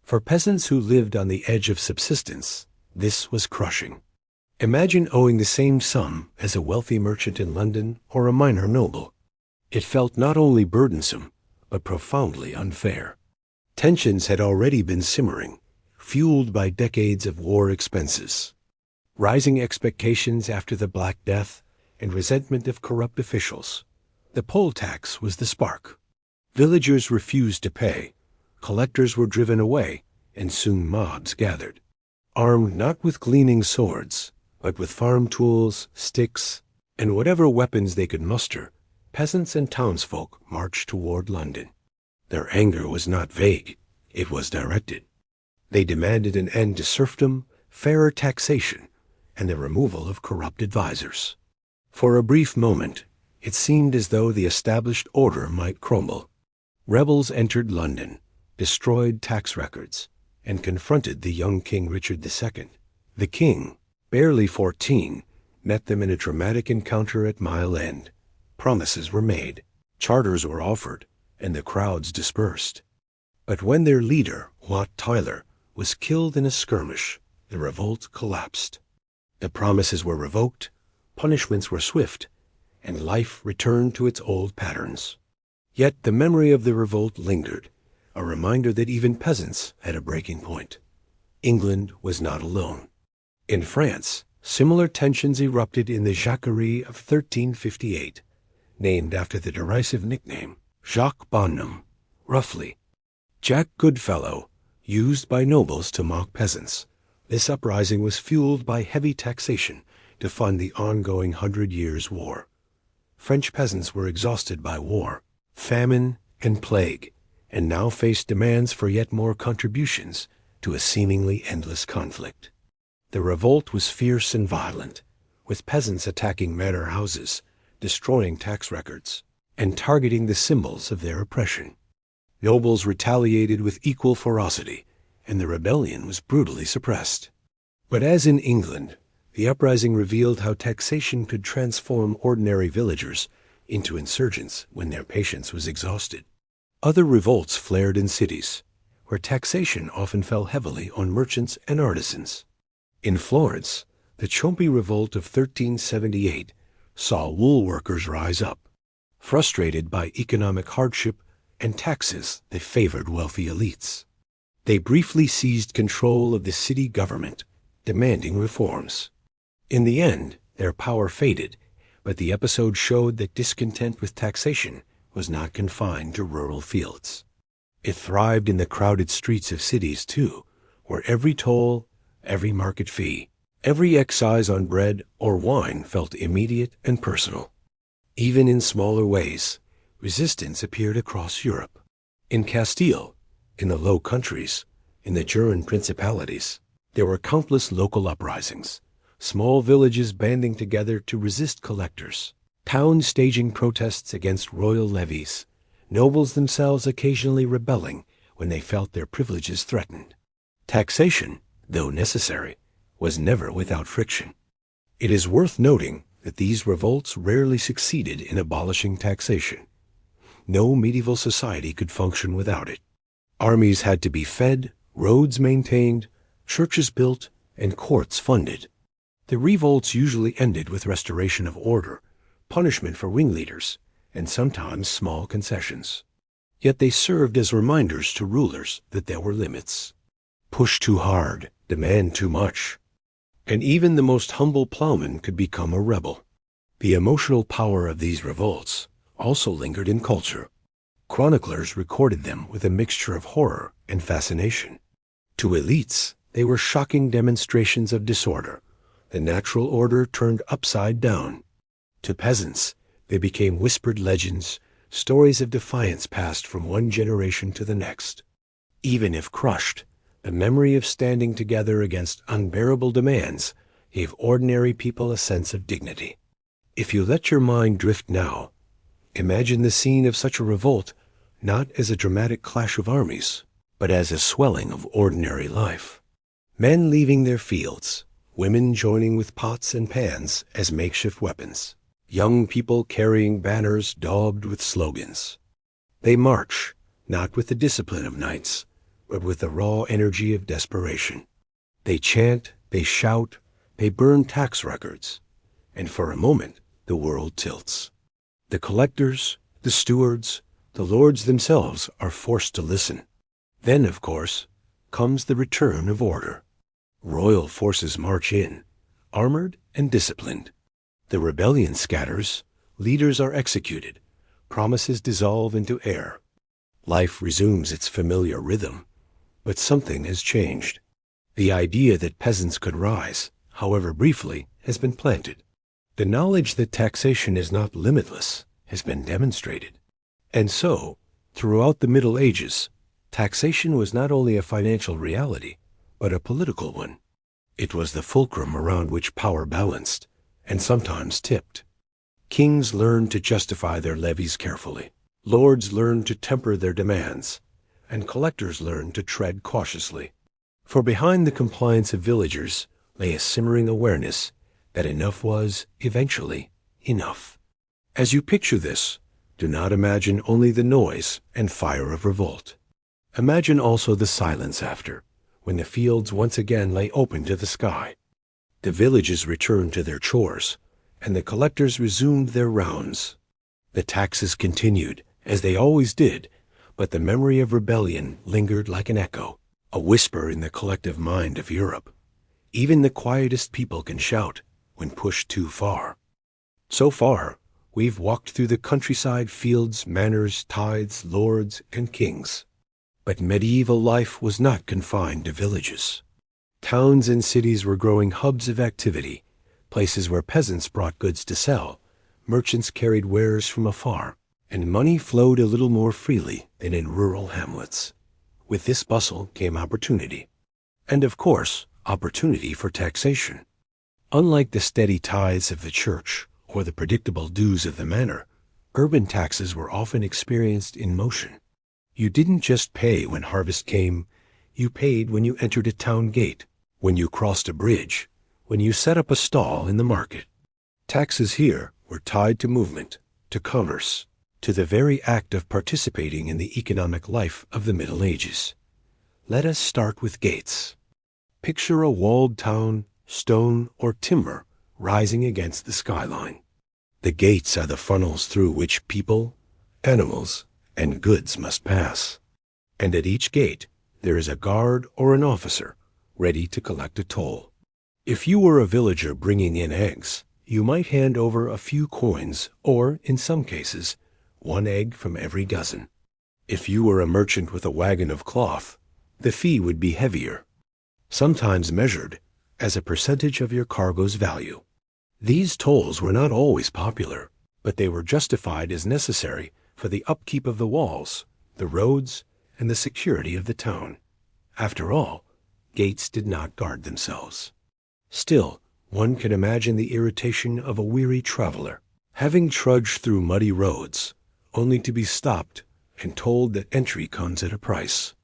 For peasants who lived on the edge of subsistence, this was crushing. Imagine owing the same sum as a wealthy merchant in London or a minor noble. It felt not only burdensome, but profoundly unfair. Tensions had already been simmering, fueled by decades of war expenses. Rising expectations after the Black Death and resentment of corrupt officials. The poll tax was the spark. Villagers refused to pay, collectors were driven away, and soon mobs gathered. Armed not with gleaming swords, but with farm tools, sticks, and whatever weapons they could muster, peasants and townsfolk marched toward London. Their anger was not vague, it was directed. They demanded an end to serfdom, fairer taxation, and the removal of corrupt advisers. For a brief moment, it seemed as though the established order might crumble. Rebels entered London, destroyed tax records, and confronted the young King Richard II. The king, barely 14, met them in a dramatic encounter at Mile End. Promises were made, charters were offered, and the crowds dispersed. But when their leader, Wat Tyler, was killed in a skirmish, the revolt collapsed. The promises were revoked, punishments were swift, and life returned to its old patterns. Yet the memory of the revolt lingered, a reminder that even peasants had a breaking point. England was not alone. In France, similar tensions erupted in the Jacquerie of 1358, named after the derisive nickname Jacques Bonhomme, roughly Jack Goodfellow, used by nobles to mock peasants. This uprising was fueled by heavy taxation to fund the ongoing 100 Years' War. French peasants were exhausted by war, famine, and plague, and now faced demands for yet more contributions to a seemingly endless conflict. The revolt was fierce and violent, with peasants attacking manor houses, destroying tax records, and targeting the symbols of their oppression. Nobles retaliated with equal ferocity, and the rebellion was brutally suppressed. But as in England, the uprising revealed how taxation could transform ordinary villagers into insurgents when their patience was exhausted. Other revolts flared in cities, where taxation often fell heavily on merchants and artisans. In Florence, the Ciompi Revolt of 1378 saw wool workers rise up, frustrated by economic hardship and taxes that favored wealthy elites. They briefly seized control of the city government, demanding reforms. In the end, their power faded, but the episode showed that discontent with taxation was not confined to rural fields. It thrived in the crowded streets of cities, too, where every toll, every market fee, every excise on bread or wine felt immediate and personal. Even in smaller ways, resistance appeared across Europe. In Castile, in the Low Countries, in the German principalities, there were countless local uprisings, small villages banding together to resist collectors, towns staging protests against royal levies, nobles themselves occasionally rebelling when they felt their privileges threatened. Taxation, though necessary, was never without friction. It is worth noting that these revolts rarely succeeded in abolishing taxation. No medieval society could function without it. Armies had to be fed, roads maintained, churches built, and courts funded. The revolts usually ended with restoration of order, punishment for ringleaders, and sometimes small concessions. Yet they served as reminders to rulers that there were limits. Push too hard, demand too much, and even the most humble plowman could become a rebel. The emotional power of these revolts also lingered in culture. Chroniclers recorded them with a mixture of horror and fascination. To elites, they were shocking demonstrations of disorder, the natural order turned upside down. To peasants, they became whispered legends, stories of defiance passed from one generation to the next. Even if crushed, the memory of standing together against unbearable demands gave ordinary people a sense of dignity. If you let your mind drift now, imagine the scene of such a revolt not as a dramatic clash of armies, but as a swelling of ordinary life. Men leaving their fields, women joining with pots and pans as makeshift weapons, young people carrying banners daubed with slogans. They march, not with the discipline of knights, but with the raw energy of desperation. They chant, they shout, they burn tax records, and for a moment the world tilts. The collectors, the stewards, the lords themselves are forced to listen. Then, of course, comes the return of order. Royal forces march in, armored and disciplined. The rebellion scatters, leaders are executed, promises dissolve into air, Life resumes its familiar rhythm, but something has changed. The idea that peasants could rise, however briefly, has been planted. The knowledge that taxation is not limitless has been demonstrated. And so, throughout the Middle Ages, taxation was not only a financial reality, but a political one. It was the fulcrum around which power balanced, and sometimes tipped. Kings learned to justify their levies carefully. Lords learned to temper their demands, and collectors learned to tread cautiously. For behind the compliance of villagers lay a simmering awareness that enough was, eventually, enough. As you picture this, do not imagine only the noise and fire of revolt. Imagine also the silence after, when the fields once again lay open to the sky. The villages returned to their chores, and the collectors resumed their rounds. The taxes continued, as they always did, but the memory of rebellion lingered like an echo, a whisper in the collective mind of Europe. Even the quietest people can shout when pushed too far. So far, we've walked through the countryside, fields, manors, tithes, lords, and kings. But medieval life was not confined to villages. Towns and cities were growing hubs of activity, places where peasants brought goods to sell, merchants carried wares from afar, and money flowed a little more freely than in rural hamlets. With this bustle came opportunity. And of course, opportunity for taxation. Unlike the steady tithes of the church or the predictable dues of the manor, urban taxes were often experienced in motion. You didn't just pay when harvest came, you paid when you entered a town gate, when you crossed a bridge, when you set up a stall in the market. Taxes here were tied to movement, to commerce, to the very act of participating in the economic life of the Middle Ages. Let us start with gates. Picture a walled town, stone or timber, rising against the skyline. The gates are the funnels through which people, animals, and goods must pass. And at each gate, there is a guard or an officer ready to collect a toll. If you were a villager bringing in eggs, you might hand over a few coins or, in some cases, one egg from every dozen. If you were a merchant with a wagon of cloth, the fee would be heavier, sometimes measured as a percentage of your cargo's value. These tolls were not always popular, but they were justified as necessary for the upkeep of the walls, the roads, and the security of the town. After all, gates did not guard themselves. Still, one can imagine the irritation of a weary traveler, having trudged through muddy roads, only to be stopped and told that entry comes at a price.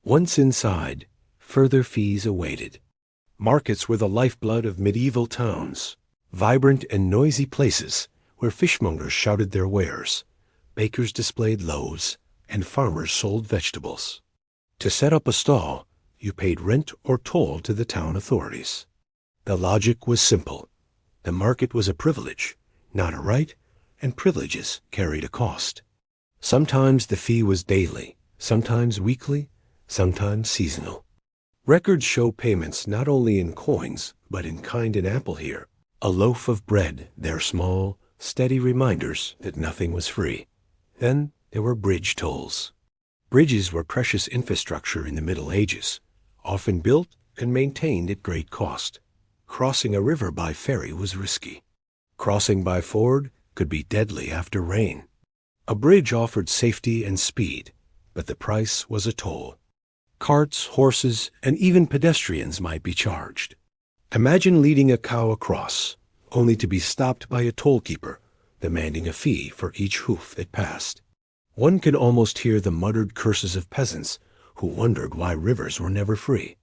Once inside, further fees awaited. Markets were the lifeblood of medieval towns, vibrant and noisy places where fishmongers shouted their wares, bakers displayed loaves, and farmers sold vegetables. To set up a stall, you paid rent or toll to the town authorities. The logic was simple. The market was a privilege, not a right, and privileges carried a cost. Sometimes the fee was daily, sometimes weekly, sometimes seasonal. Records show payments not only in coins, but in kind and apple here. A loaf of bread, their small, steady reminders that nothing was free. Then there were bridge tolls. Bridges were precious infrastructure in the Middle Ages, often built and maintained at great cost. Crossing a river by ferry was risky. Crossing by ford could be deadly after rain. A bridge offered safety and speed, but the price was a toll. Carts, horses, and even pedestrians might be charged. Imagine leading a cow across, only to be stopped by a toll-keeper, demanding a fee for each hoof that passed. One could almost hear the muttered curses of peasants who wondered why rivers were never free.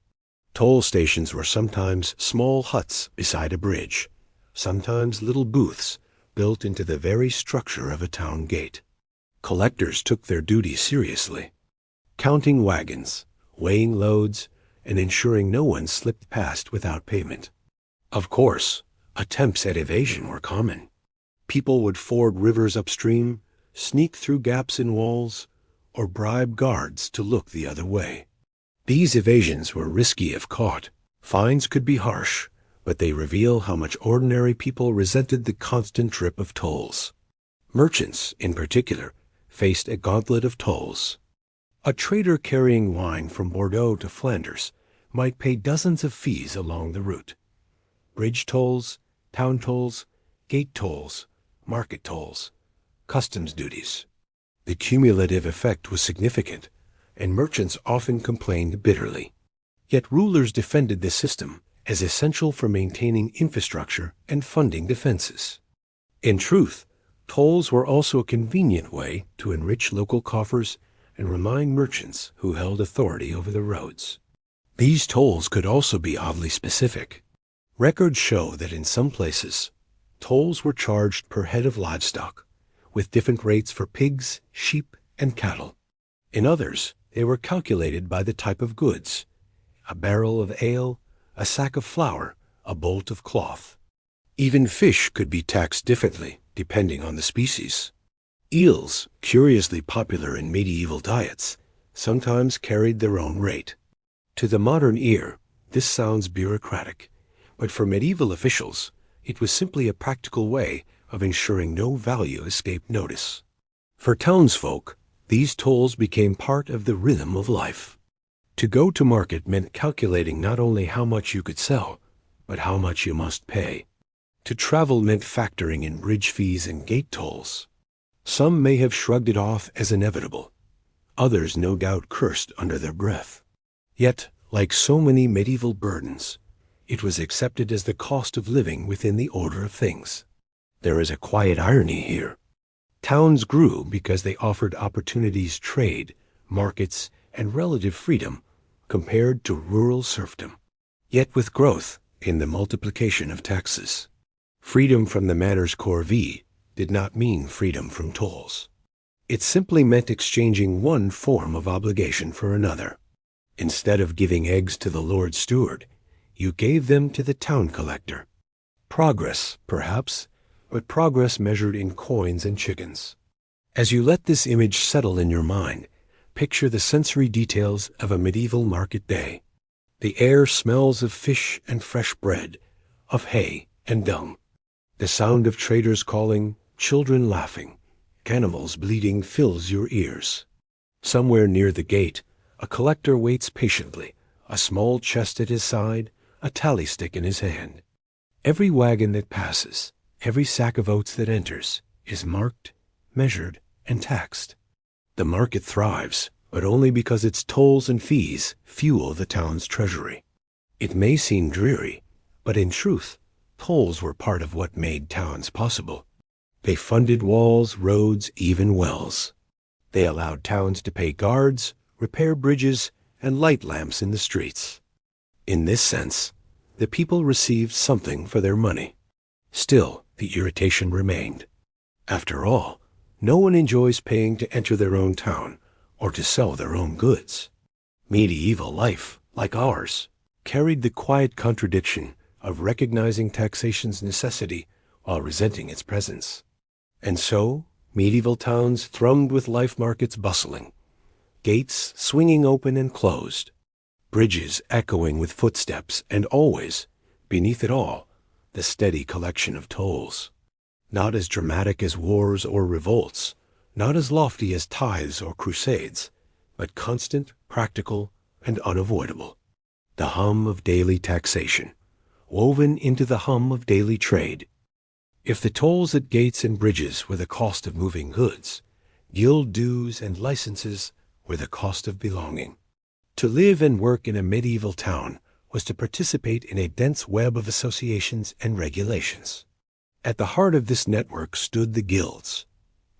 Toll stations were sometimes small huts beside a bridge, sometimes little booths built into the very structure of a town gate. Collectors took their duty seriously, counting wagons, weighing loads, and ensuring no one slipped past without payment. Of course, attempts at evasion were common. People would ford rivers upstream, sneak through gaps in walls, or bribe guards to look the other way. These evasions were risky if caught. Fines could be harsh, but they reveal how much ordinary people resented the constant drip of tolls. Merchants, in particular, faced a gauntlet of tolls. A trader carrying wine from Bordeaux to Flanders might pay dozens of fees along the route. Bridge tolls, town tolls, gate tolls, market tolls, customs duties. The cumulative effect was significant, and merchants often complained bitterly. Yet rulers defended this system as essential for maintaining infrastructure and funding defenses. In truth, tolls were also a convenient way to enrich local coffers and remind merchants who held authority over the roads. These tolls could also be oddly specific. Records show that in some places, tolls were charged per head of livestock, with different rates for pigs, sheep, and cattle. In others, they were calculated by the type of goods: a barrel of ale, a sack of flour, a bolt of cloth. Even fish could be taxed differently, depending on the species. Eels, curiously popular in medieval diets, sometimes carried their own rate. To the modern ear, this sounds bureaucratic, but for medieval officials, it was simply a practical way of ensuring no value escaped notice. For townsfolk, these tolls became part of the rhythm of life. To go to market meant calculating not only how much you could sell, but how much you must pay. To travel meant factoring in bridge fees and gate tolls. Some may have shrugged it off as inevitable. Others no doubt cursed under their breath. Yet, like so many medieval burdens, it was accepted as the cost of living within the order of things. There is a quiet irony here. Towns grew because they offered opportunities, trade, markets, and relative freedom compared to rural serfdom. Yet with growth in the multiplication of taxes, freedom from the manor's corvée did not mean freedom from tolls. It simply meant exchanging one form of obligation for another. Instead of giving eggs to the Lord Steward, you gave them to the town collector. Progress, perhaps, but progress measured in coins and chickens. As you let this image settle in your mind, picture the sensory details of a medieval market day. The air smells of fish and fresh bread, of hay and dung. The sound of traders calling, children laughing, animals bleating fills your ears. Somewhere near the gate, a collector waits patiently, a small chest at his side, a tally stick in his hand. Every wagon that passes, every sack of oats that enters, is marked, measured, and taxed. The market thrives, but only because its tolls and fees fuel the town's treasury. It may seem dreary, but in truth, tolls were part of what made towns possible. They funded walls, roads, even wells. They allowed towns to pay guards, repair bridges, and light lamps in the streets. In this sense, the people received something for their money. Still, the irritation remained. After all, no one enjoys paying to enter their own town or to sell their own goods. Medieval life, like ours, carried the quiet contradiction of recognizing taxation's necessity while resenting its presence. And so, medieval towns thrummed with life markets bustling, gates swinging open and closed, bridges echoing with footsteps, and always, beneath it all, the steady collection of tolls. Not as dramatic as wars or revolts, not as lofty as tithes or crusades, but constant, practical, and unavoidable. The hum of daily taxation, woven into the hum of daily trade. If the tolls at gates and bridges were the cost of moving goods, guild dues and licenses were the cost of belonging. To live and work in a medieval town was to participate in a dense web of associations and regulations. At the heart of this network stood the guilds,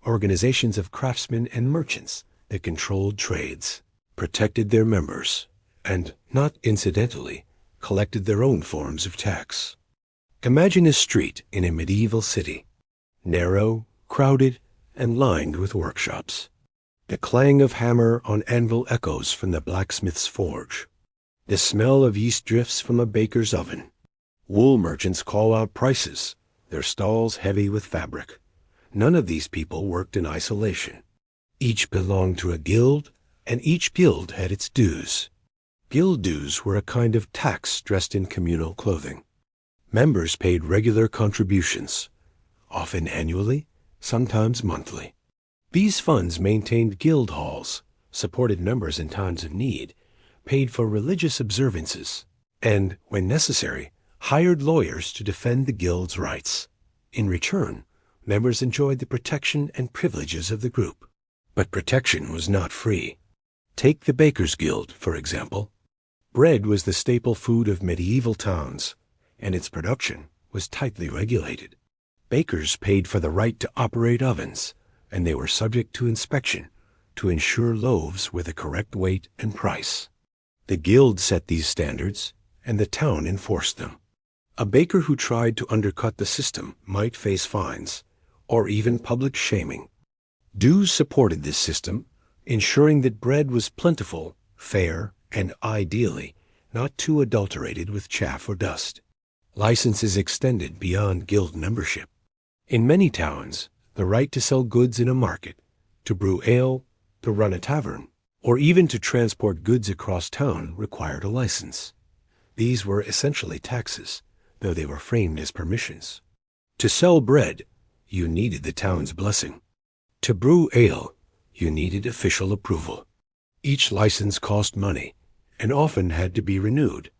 organizations of craftsmen and merchants that controlled trades, protected their members, and, not incidentally, collected their own forms of tax. Imagine a street in a medieval city, narrow, crowded, and lined with workshops. The clang of hammer on anvil echoes from the blacksmith's forge. The smell of yeast drifts from a baker's oven. Wool merchants call out prices, their stalls heavy with fabric. None of these people worked in isolation. Each belonged to a guild, and each guild had its dues. Guild dues were a kind of tax dressed in communal clothing. Members paid regular contributions, often annually, sometimes monthly. These funds maintained guild halls, supported members in times of need, paid for religious observances, and, when necessary, hired lawyers to defend the guild's rights. In return, members enjoyed the protection and privileges of the group. But protection was not free. Take the Bakers' Guild, for example. Bread was the staple food of medieval towns, and its production was tightly regulated. Bakers paid for the right to operate ovens, and they were subject to inspection to ensure loaves were the correct weight and price. The guild set these standards, and the town enforced them. A baker who tried to undercut the system might face fines, or even public shaming. Dues supported this system, ensuring that bread was plentiful, fair, and ideally not too adulterated with chaff or dust. Licenses extended beyond guild membership. In many towns, the right to sell goods in a market, to brew ale, to run a tavern, or even to transport goods across town required a license. These were essentially taxes, though they were framed as permissions. To sell bread, you needed the town's blessing. To brew ale, you needed official approval. Each license cost money, and often had to be renewed.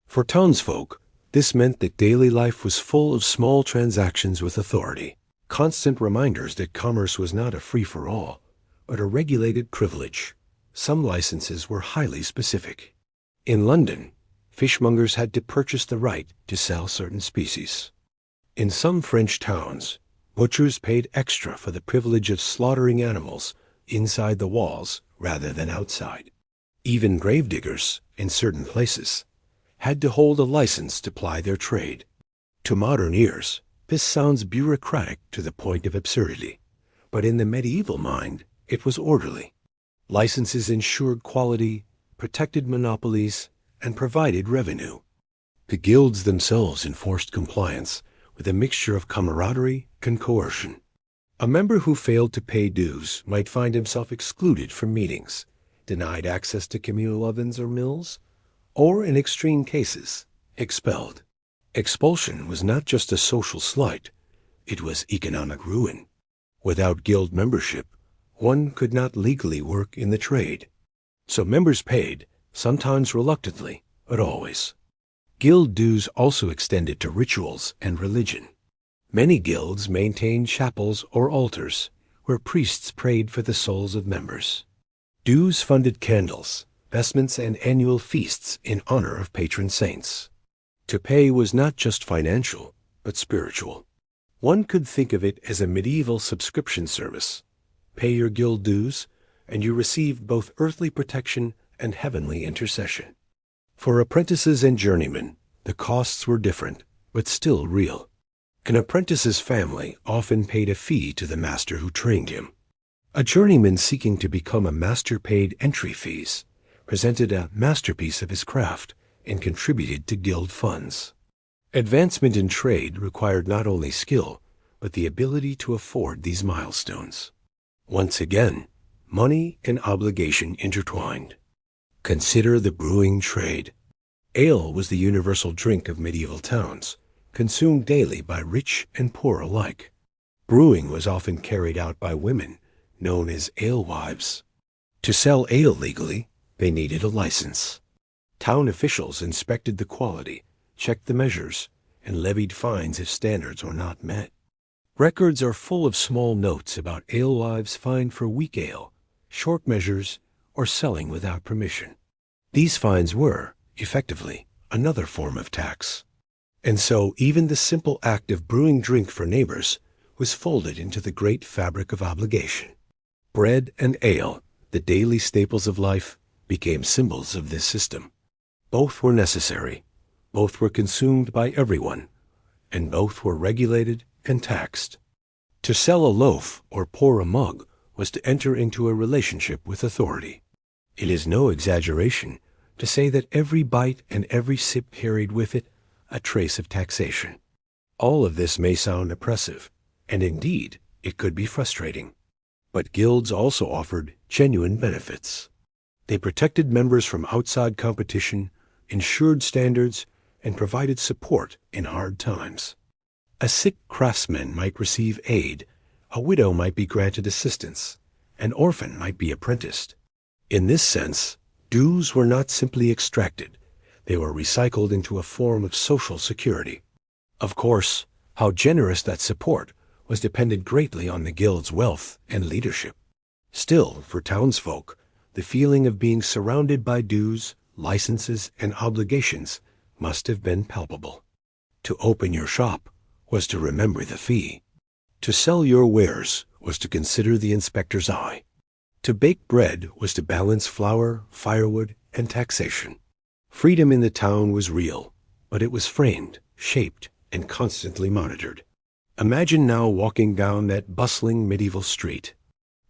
For townsfolk, this meant that daily life was full of small transactions with authority, constant reminders that commerce was not a free-for-all, but a regulated privilege. Some licenses were highly specific. In London, fishmongers had to purchase the right to sell certain species. In some French towns, butchers paid extra for the privilege of slaughtering animals inside the walls rather than outside. Even gravediggers, in certain places, had to hold a license to ply their trade. To modern ears, this sounds bureaucratic to the point of absurdity, but in the medieval mind, it was orderly. Licenses ensured quality, protected monopolies, and provided revenue. The guilds themselves enforced compliance with a mixture of camaraderie and coercion. A member who failed to pay dues might find himself excluded from meetings, denied access to communal ovens or mills, or, in extreme cases, expelled. Expulsion was not just a social slight, it was economic ruin. Without guild membership, one could not legally work in the trade. So members paid, sometimes reluctantly, but always. Guild dues also extended to rituals and religion. Many guilds maintained chapels or altars where priests prayed for the souls of members. Dues funded candles, vestments, and annual feasts in honor of patron saints. To pay was not just financial, but spiritual. One could think of it as a medieval subscription service. Pay your guild dues, and you received both earthly protection and heavenly intercession. For apprentices and journeymen, the costs were different, but still real. An apprentice's family often paid a fee to the master who trained him. A journeyman seeking to become a master paid entry fees, presented a masterpiece of his craft, and contributed to guild funds. Advancement in trade required not only skill, but the ability to afford these milestones. Once again, money and obligation intertwined. Consider the brewing trade. Ale was the universal drink of medieval towns, consumed daily by rich and poor alike. Brewing was often carried out by women, known as alewives. To sell ale legally, they needed a license. Town officials inspected the quality, checked the measures, and levied fines if standards were not met. Records are full of small notes about alewives fined for weak ale, short measures, or selling without permission. These fines were, effectively, another form of tax. And so even the simple act of brewing drink for neighbors was folded into the great fabric of obligation. Bread and ale, the daily staples of life, became symbols of this system. Both were necessary, both were consumed by everyone, and both were regulated and taxed. To sell a loaf or pour a mug was to enter into a relationship with authority. It is no exaggeration to say that every bite and every sip carried with it a trace of taxation. All of this may sound oppressive, and indeed it could be frustrating. But guilds also offered genuine benefits. They protected members from outside competition, ensured standards, and provided support in hard times. A sick craftsman might receive aid, a widow might be granted assistance, an orphan might be apprenticed. In this sense, dues were not simply extracted, they were recycled into a form of social security. Of course, how generous that support was dependent greatly on the guild's wealth and leadership. Still, for townsfolk, the feeling of being surrounded by dues, licenses, and obligations must have been palpable. To open your shop was to remember the fee. To sell your wares was to consider the inspector's eye. To bake bread was to balance flour, firewood, and taxation. Freedom in the town was real, but it was framed, shaped, and constantly monitored. Imagine now walking down that bustling medieval street.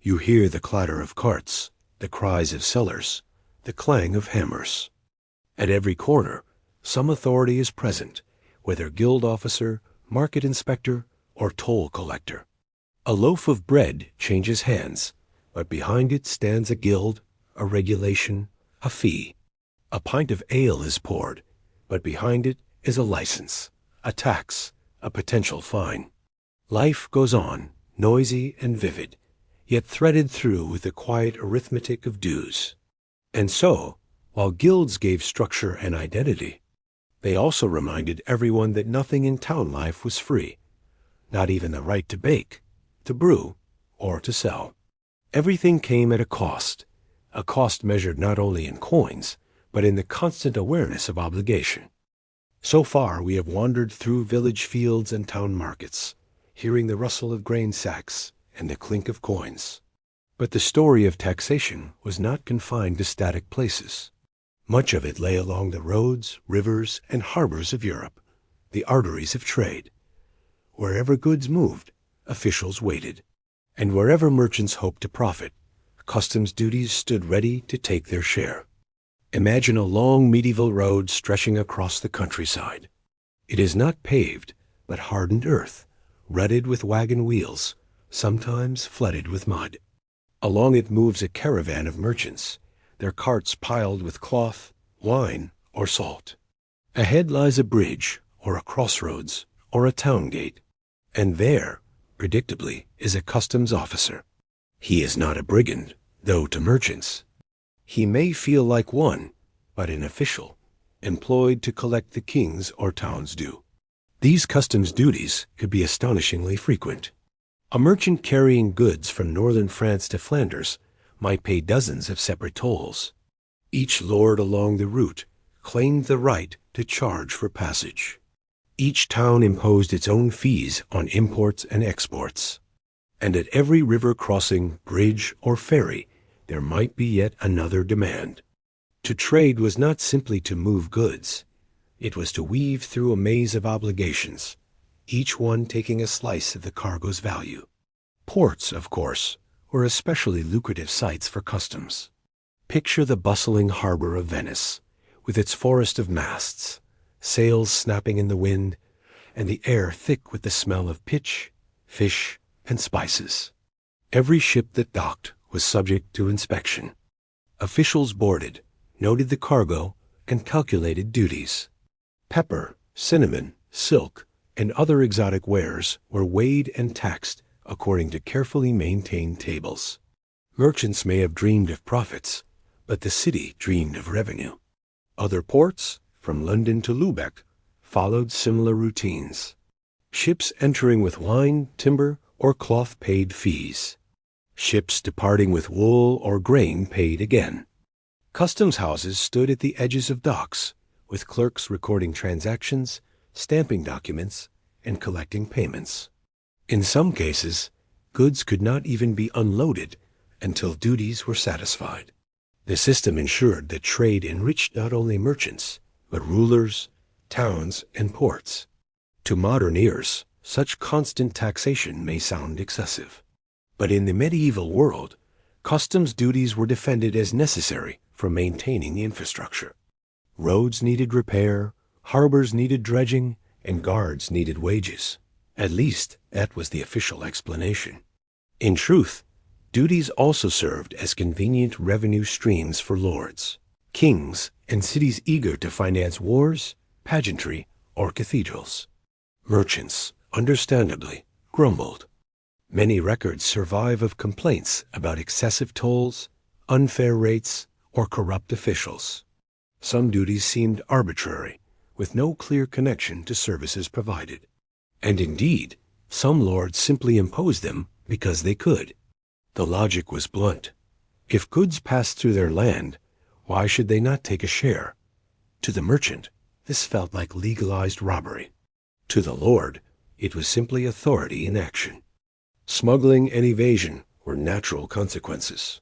You hear the clatter of carts, the cries of sellers, the clang of hammers. At every corner, some authority is present, whether guild officer, market inspector, or toll collector. A loaf of bread changes hands, but behind it stands a guild, a regulation, a fee. A pint of ale is poured, but behind it is a license, a tax, a potential fine. Life goes on, noisy and vivid, yet threaded through with the quiet arithmetic of dues. And so, while guilds gave structure and identity, they also reminded everyone that nothing in town life was free, not even the right to bake, to brew, or to sell. Everything came at a cost measured not only in coins, but in the constant awareness of obligation. So far we have wandered through village fields and town markets, hearing the rustle of grain sacks and the clink of coins. But the story of taxation was not confined to static places. Much of it lay along the roads, rivers, and harbors of Europe, the arteries of trade. Wherever goods moved, officials waited. And wherever merchants hoped to profit, customs duties stood ready to take their share. Imagine a long medieval road stretching across the countryside. It is not paved, but hardened earth, rutted with wagon wheels, sometimes flooded with mud. Along it moves a caravan of merchants, their carts piled with cloth, wine, or salt. Ahead lies a bridge, or a crossroads, or a town gate, and there, predictably, is a customs officer. He is not a brigand, though to merchants. He may feel like one, but an official, employed to collect the king's or town's due. These customs duties could be astonishingly frequent. A merchant carrying goods from northern France to Flanders might pay dozens of separate tolls. Each lord along the route claimed the right to charge for passage. Each town imposed its own fees on imports and exports. And at every river crossing, bridge, or ferry, there might be yet another demand. To trade was not simply to move goods. It was to weave through a maze of obligations, each one taking a slice of the cargo's value. Ports, of course, were especially lucrative sites for customs. Picture the bustling harbor of Venice, with its forest of masts, sails snapping in the wind, and the air thick with the smell of pitch, fish, and spices. Every ship that docked was subject to inspection. Officials boarded, noted the cargo, and calculated duties. Pepper, cinnamon, silk, and other exotic wares were weighed and taxed according to carefully maintained tables. Merchants may have dreamed of profits, but the city dreamed of revenue. Other ports, from London to Lubeck, followed similar routines. Ships entering with wine, timber, or cloth paid fees. Ships departing with wool or grain paid again. Customs houses stood at the edges of docks, with clerks recording transactions, stamping documents, and collecting payments. In some cases, goods could not even be unloaded until duties were satisfied. The system ensured that trade enriched not only merchants, but rulers, towns, and ports. To modern ears, such constant taxation may sound excessive. But in the medieval world, customs duties were defended as necessary for maintaining the infrastructure. Roads needed repair, harbors needed dredging, and guards needed wages. At least, that was the official explanation. In truth, duties also served as convenient revenue streams for lords, kings, and cities eager to finance wars, pageantry, or cathedrals. Merchants, understandably, grumbled. Many records survive of complaints about excessive tolls, unfair rates, or corrupt officials. Some duties seemed arbitrary, with no clear connection to services provided. And indeed, some lords simply imposed them because they could. The logic was blunt. If goods passed through their land, why should they not take a share? To the merchant, this felt like legalized robbery. To the lord, it was simply authority in action. Smuggling and evasion were natural consequences.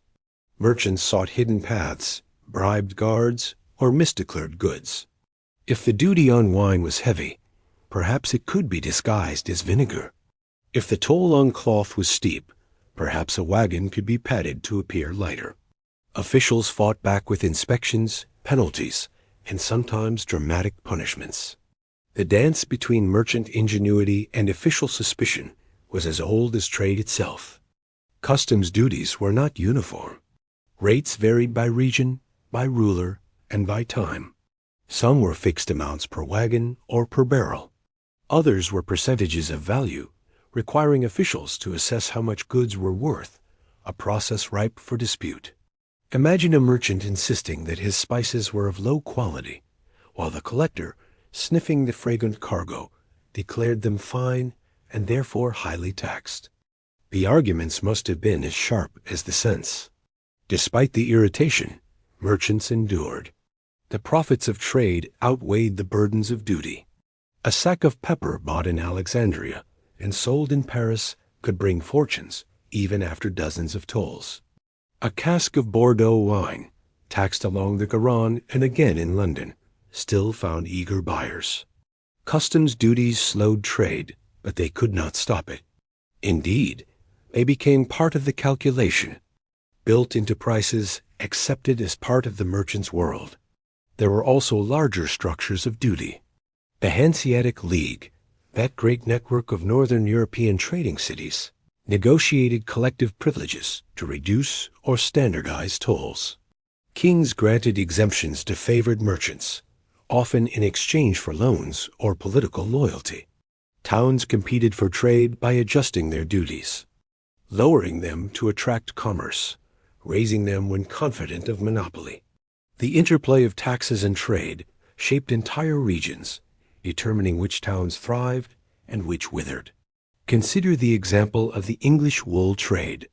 Merchants sought hidden paths, bribed guards, or misdeclared goods. If the duty on wine was heavy, perhaps it could be disguised as vinegar. If the toll on cloth was steep, perhaps a wagon could be padded to appear lighter. Officials fought back with inspections, penalties, and sometimes dramatic punishments. The dance between merchant ingenuity and official suspicion was as old as trade itself. Customs duties were not uniform. Rates varied by region, by ruler, and by time. Some were fixed amounts per wagon or per barrel. Others were percentages of value, requiring officials to assess how much goods were worth, a process ripe for dispute. Imagine a merchant insisting that his spices were of low quality, while the collector, sniffing the fragrant cargo, declared them fine and therefore highly taxed. The arguments must have been as sharp as the sense. Despite the irritation, merchants endured. The profits of trade outweighed the burdens of duty. A sack of pepper bought in Alexandria and sold in Paris could bring fortunes even after dozens of tolls. A cask of Bordeaux wine, taxed along the Garonne and again in London, still found eager buyers. Customs duties slowed trade, but they could not stop it. Indeed, they became part of the calculation, built into prices, accepted as part of the merchant's world. There were also larger structures of duty. The Hanseatic League, that great network of northern European trading cities, negotiated collective privileges to reduce or standardize tolls. Kings granted exemptions to favored merchants, often in exchange for loans or political loyalty. Towns competed for trade by adjusting their duties, lowering them to attract commerce, raising them when confident of monopoly. The interplay of taxes and trade shaped entire regions, determining which towns thrived and which withered. Consider the example of the English wool trade.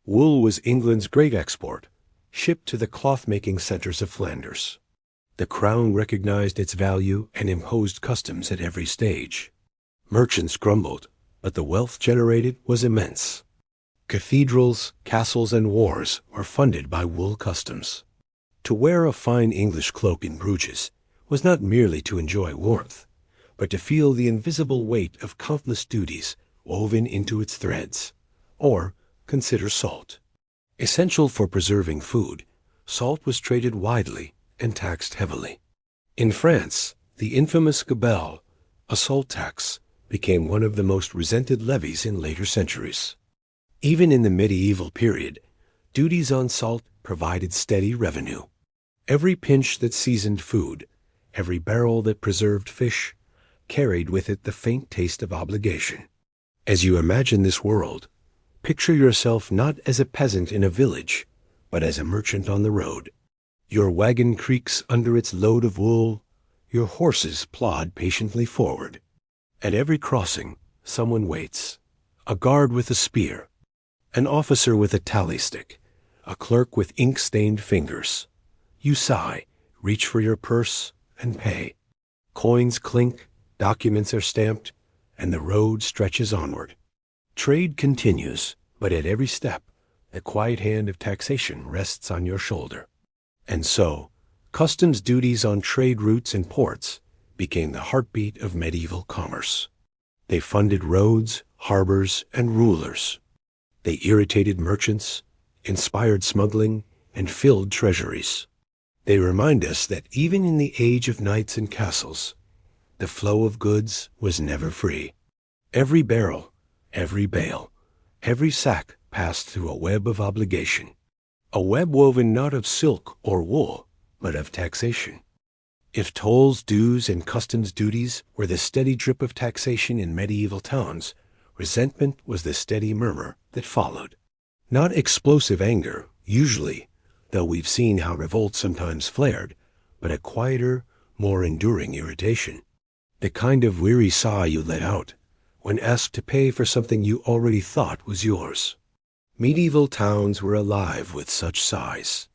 Wool was England's great export, shipped to the cloth-making centers of Flanders. The crown recognized its value and imposed customs at every stage. Merchants grumbled, but the wealth generated was immense. Cathedrals, castles, and wars were funded by wool customs. To wear a fine English cloak in Bruges was not merely to enjoy warmth, but to feel the invisible weight of countless duties woven into its threads. Or consider salt. Essential for preserving food, salt was traded widely and taxed heavily. In France, the infamous gabelle, a salt tax, became one of the most resented levies in later centuries. Even in the medieval period, duties on salt provided steady revenue. Every pinch that seasoned food, every barrel that preserved fish, carried with it the faint taste of obligation. As you imagine this world, picture yourself not as a peasant in a village, but as a merchant on the road. Your wagon creaks under its load of wool, your horses plod patiently forward. At every crossing, someone waits, a guard with a spear, an officer with a tally stick, a clerk with ink-stained fingers. You sigh, reach for your purse, and pay. Coins clink, documents are stamped, and the road stretches onward. Trade continues, but at every step, the quiet hand of taxation rests on your shoulder. And so, customs duties on trade routes and ports became the heartbeat of medieval commerce. They funded roads, harbors, and rulers. They irritated merchants, inspired smuggling, and filled treasuries. They remind us that even in the age of knights and castles, the flow of goods was never free. Every barrel, every bale, every sack passed through a web of obligation, a web woven not of silk or wool, but of taxation. If tolls, dues, and customs duties were the steady drip of taxation in medieval towns, resentment was the steady murmur that followed. Not explosive anger, usually, though we've seen how revolt sometimes flared, but a quieter, more enduring irritation. The kind of weary sigh you let out when asked to pay for something you already thought was yours. Medieval towns were alive with such sighs,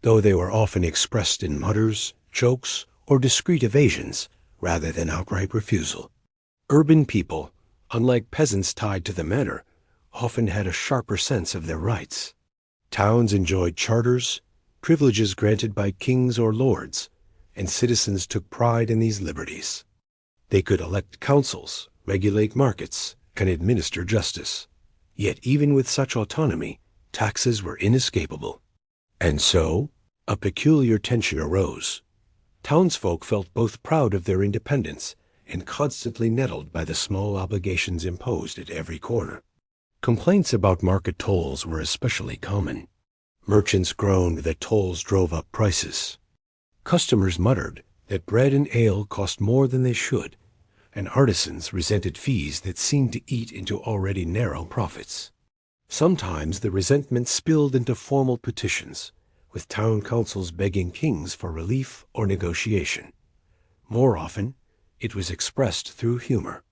though they were often expressed in mutters, jokes, or discreet evasions rather than outright refusal. Urban people, unlike peasants tied to the manor, often had a sharper sense of their rights. Towns enjoyed charters, privileges granted by kings or lords, and citizens took pride in these liberties. They could elect councils, regulate markets, and administer justice. Yet even with such autonomy, taxes were inescapable. And so, a peculiar tension arose. Townsfolk felt both proud of their independence and constantly nettled by the small obligations imposed at every corner. Complaints about market tolls were especially common. Merchants groaned that tolls drove up prices. Customers muttered that bread and ale cost more than they should, and artisans resented fees that seemed to eat into already narrow profits. Sometimes the resentment spilled into formal petitions, with town councils begging kings for relief or negotiation. More often, it was expressed through humor.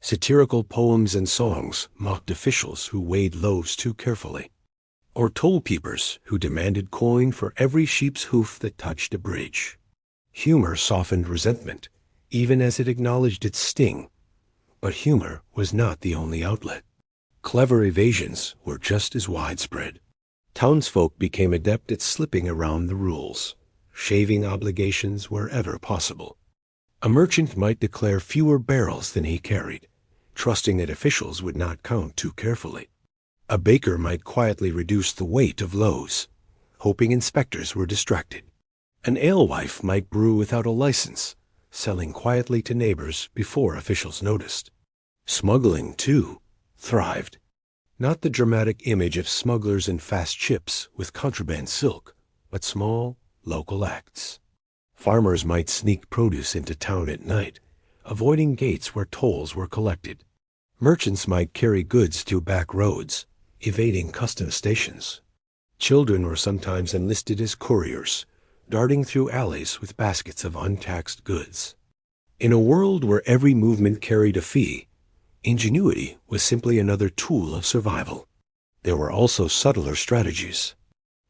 Satirical poems and songs mocked officials who weighed loaves too carefully, or toll-keepers who demanded coin for every sheep's hoof that touched a bridge. Humor softened resentment, even as it acknowledged its sting. But humor was not the only outlet. Clever evasions were just as widespread. Townsfolk became adept at slipping around the rules, shaving obligations wherever possible. A merchant might declare fewer barrels than he carried, trusting that officials would not count too carefully. A baker might quietly reduce the weight of loaves, hoping inspectors were distracted. An alewife might brew without a license, selling quietly to neighbors before officials noticed. Smuggling, too, thrived. Not the dramatic image of smugglers in fast ships with contraband silk, but small, local acts. Farmers might sneak produce into town at night, avoiding gates where tolls were collected. Merchants might carry goods through back roads, evading customs stations. Children were sometimes enlisted as couriers, darting through alleys with baskets of untaxed goods. In a world where every movement carried a fee, ingenuity was simply another tool of survival. There were also subtler strategies.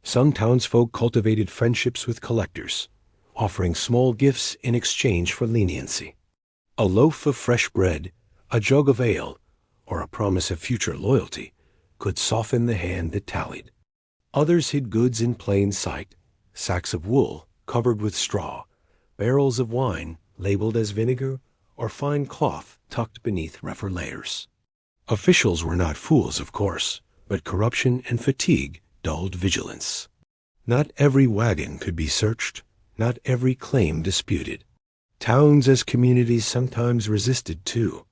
Some townsfolk cultivated friendships with collectors, offering small gifts in exchange for leniency. A loaf of fresh bread, a jug of ale, or a promise of future loyalty could soften the hand that tallied. Others hid goods in plain sight: sacks of wool covered with straw, barrels of wine labeled as vinegar, or fine cloth tucked beneath rougher layers. Officials were not fools, of course, but corruption and fatigue dulled vigilance. Not every wagon could be searched, not every claim disputed. Towns as communities sometimes resisted too.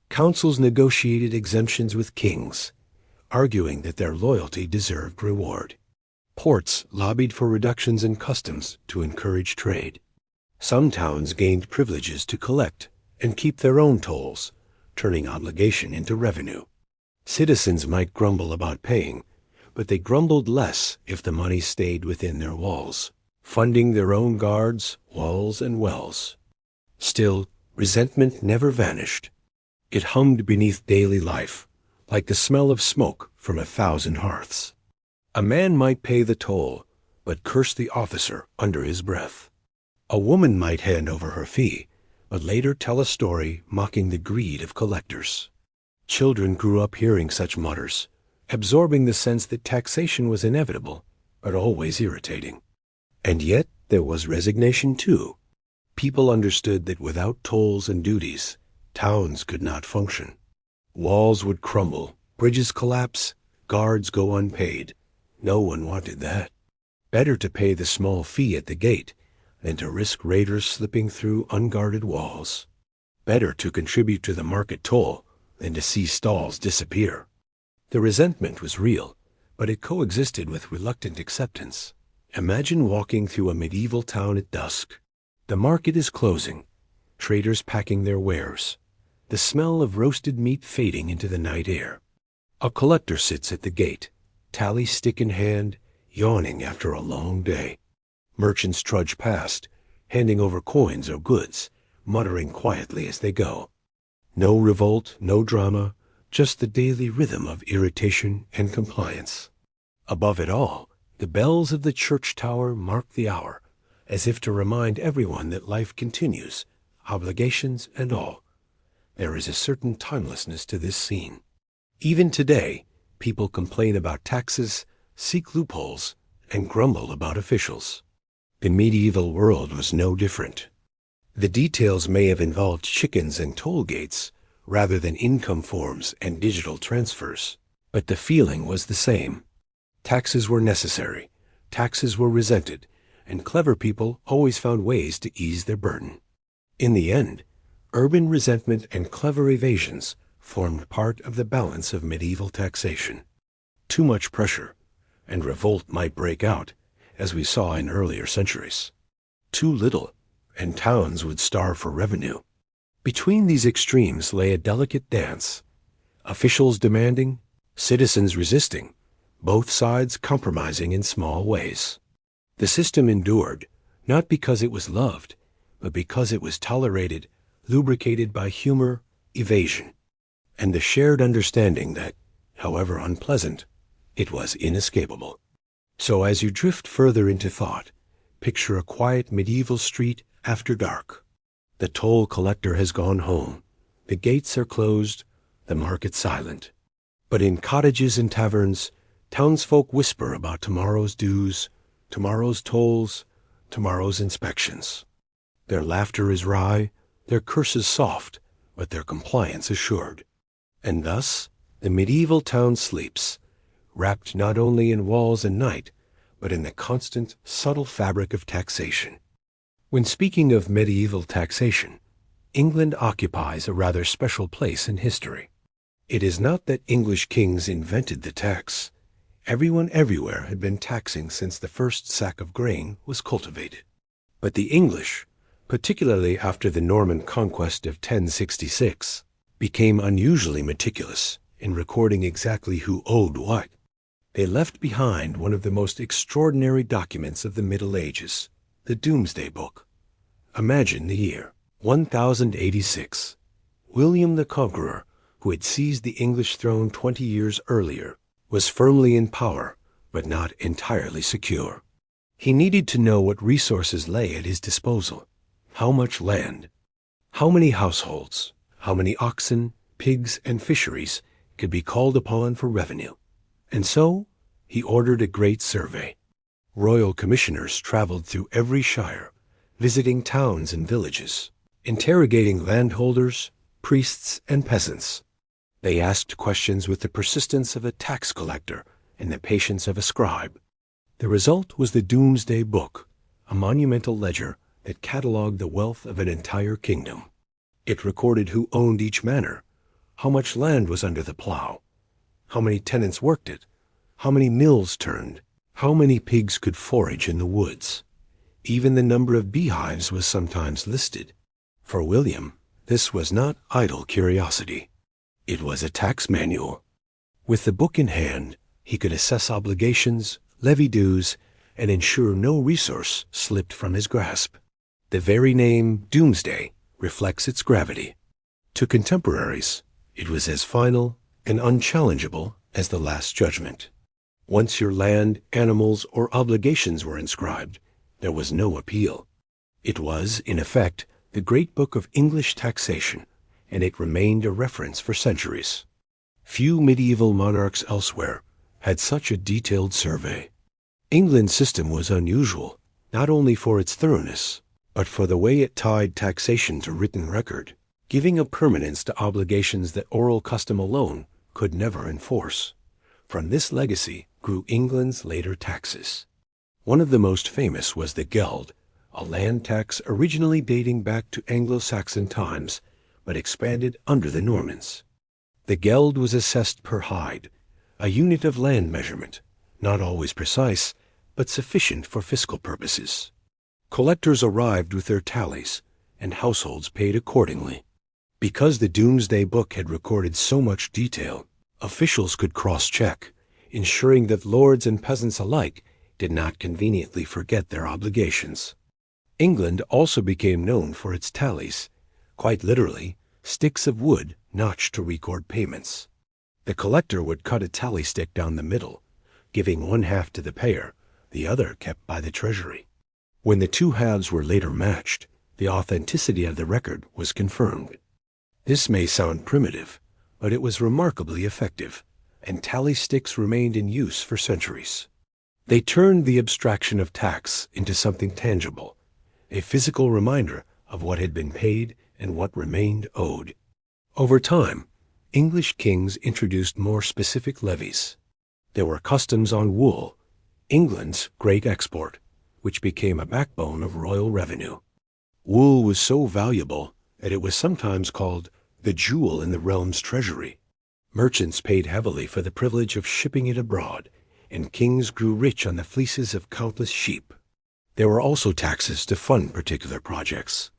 Councils negotiated exemptions with kings, arguing that their loyalty deserved reward. Ports lobbied for reductions in customs to encourage trade. Some towns gained privileges to collect and keep their own tolls, turning obligation into revenue. Citizens might grumble about paying, but they grumbled less if the money stayed within their walls, funding their own guards, walls, and wells. Still, resentment never vanished. It hummed beneath daily life, like the smell of smoke from 1,000 hearths. A man might pay the toll, but curse the officer under his breath. A woman might hand over her fee, but later tell a story mocking the greed of collectors. Children grew up hearing such mutters, absorbing the sense that taxation was inevitable, but always irritating. And yet there was resignation too. People understood that without tolls and duties, towns could not function. Walls would crumble, bridges collapse, guards go unpaid. No one wanted that. Better to pay the small fee at the gate than to risk raiders slipping through unguarded walls. Better to contribute to the market toll than to see stalls disappear. The resentment was real, but it coexisted with reluctant acceptance. Imagine walking through a medieval town at dusk. The market is closing, traders packing their wares, the smell of roasted meat fading into the night air. A collector sits at the gate, tally stick in hand, yawning after a long day. Merchants trudge past, handing over coins or goods, muttering quietly as they go. No revolt, no drama, just the daily rhythm of irritation and compliance. Above it all, the bells of the church tower mark the hour, as if to remind everyone that life continues, obligations and all. There is a certain timelessness to this scene. Even today, people complain about taxes, seek loopholes, and grumble about officials. The medieval world was no different. The details may have involved chickens and toll gates, rather than income forms and digital transfers, but the feeling was the same. Taxes were necessary, taxes were resented, and clever people always found ways to ease their burden. In the end, urban resentment and clever evasions formed part of the balance of medieval taxation. Too much pressure, and revolt might break out, as we saw in earlier centuries. Too little, and towns would starve for revenue. Between these extremes lay a delicate dance, officials demanding, citizens resisting, both sides compromising in small ways. The system endured, not because it was loved, but because it was tolerated, lubricated by humor, evasion, and the shared understanding that, however unpleasant, it was inescapable. So as you drift further into thought, picture a quiet medieval street after dark. The toll collector has gone home, the gates are closed, the market silent. But in cottages and taverns, townsfolk whisper about tomorrow's dues, tomorrow's tolls, tomorrow's inspections. Their laughter is wry, their curses soft, but their compliance assured. And thus the medieval town sleeps, wrapped not only in walls and night, but in the constant, subtle fabric of taxation. When speaking of medieval taxation, England occupies a rather special place in history. It is not that English kings invented the tax. Everyone everywhere had been taxing since the first sack of grain was cultivated. But the English, particularly after the Norman conquest of 1066, became unusually meticulous in recording exactly who owed what. They left behind one of the most extraordinary documents of the Middle Ages, the Doomsday Book. Imagine the year 1086. William the Conqueror, who had seized the English throne 20 years earlier, was firmly in power, but not entirely secure. He needed to know what resources lay at his disposal, how much land, how many households, how many oxen, pigs, and fisheries could be called upon for revenue. And so he ordered a great survey. Royal commissioners traveled through every shire, visiting towns and villages, interrogating landholders, priests, and peasants. They asked questions with the persistence of a tax collector and the patience of a scribe. The result was the Doomsday Book, a monumental ledger that catalogued the wealth of an entire kingdom. It recorded who owned each manor, how much land was under the plow, how many tenants worked it, how many mills turned, how many pigs could forage in the woods. Even the number of beehives was sometimes listed. For William, this was not idle curiosity. It was a tax manual. With the book in hand, he could assess obligations, levy dues, and ensure no resource slipped from his grasp. The very name Doomsday reflects its gravity. To contemporaries, it was as final and unchallengeable as the Last Judgment. Once your land, animals, or obligations were inscribed, there was no appeal. It was, in effect, the great book of English taxation, and it remained a reference for centuries. Few medieval monarchs elsewhere had such a detailed survey. England's system was unusual, not only for its thoroughness, but for the way it tied taxation to written record, giving a permanence to obligations that oral custom alone could never enforce. From this legacy grew England's later taxes. One of the most famous was the geld, a land tax originally dating back to Anglo-Saxon times, but expanded under the Normans. The geld was assessed per hide, a unit of land measurement, not always precise, but sufficient for fiscal purposes. Collectors arrived with their tallies, and households paid accordingly. Because the Doomsday Book had recorded so much detail, officials could cross-check, ensuring that lords and peasants alike did not conveniently forget their obligations. England also became known for its tallies, quite literally, sticks of wood notched to record payments. The collector would cut a tally stick down the middle, giving one half to the payer, the other kept by the treasury. When the two halves were later matched, the authenticity of the record was confirmed. This may sound primitive, but it was remarkably effective, and tally sticks remained in use for centuries. They turned the abstraction of tax into something tangible, a physical reminder of what had been paid and what remained owed. Over time, English kings introduced more specific levies. There were customs on wool, England's great export, which became a backbone of royal revenue. Wool was so valuable that it was sometimes called the jewel in the realm's treasury. Merchants paid heavily for the privilege of shipping it abroad, and kings grew rich on the fleeces of countless sheep. There were also taxes to fund particular projects.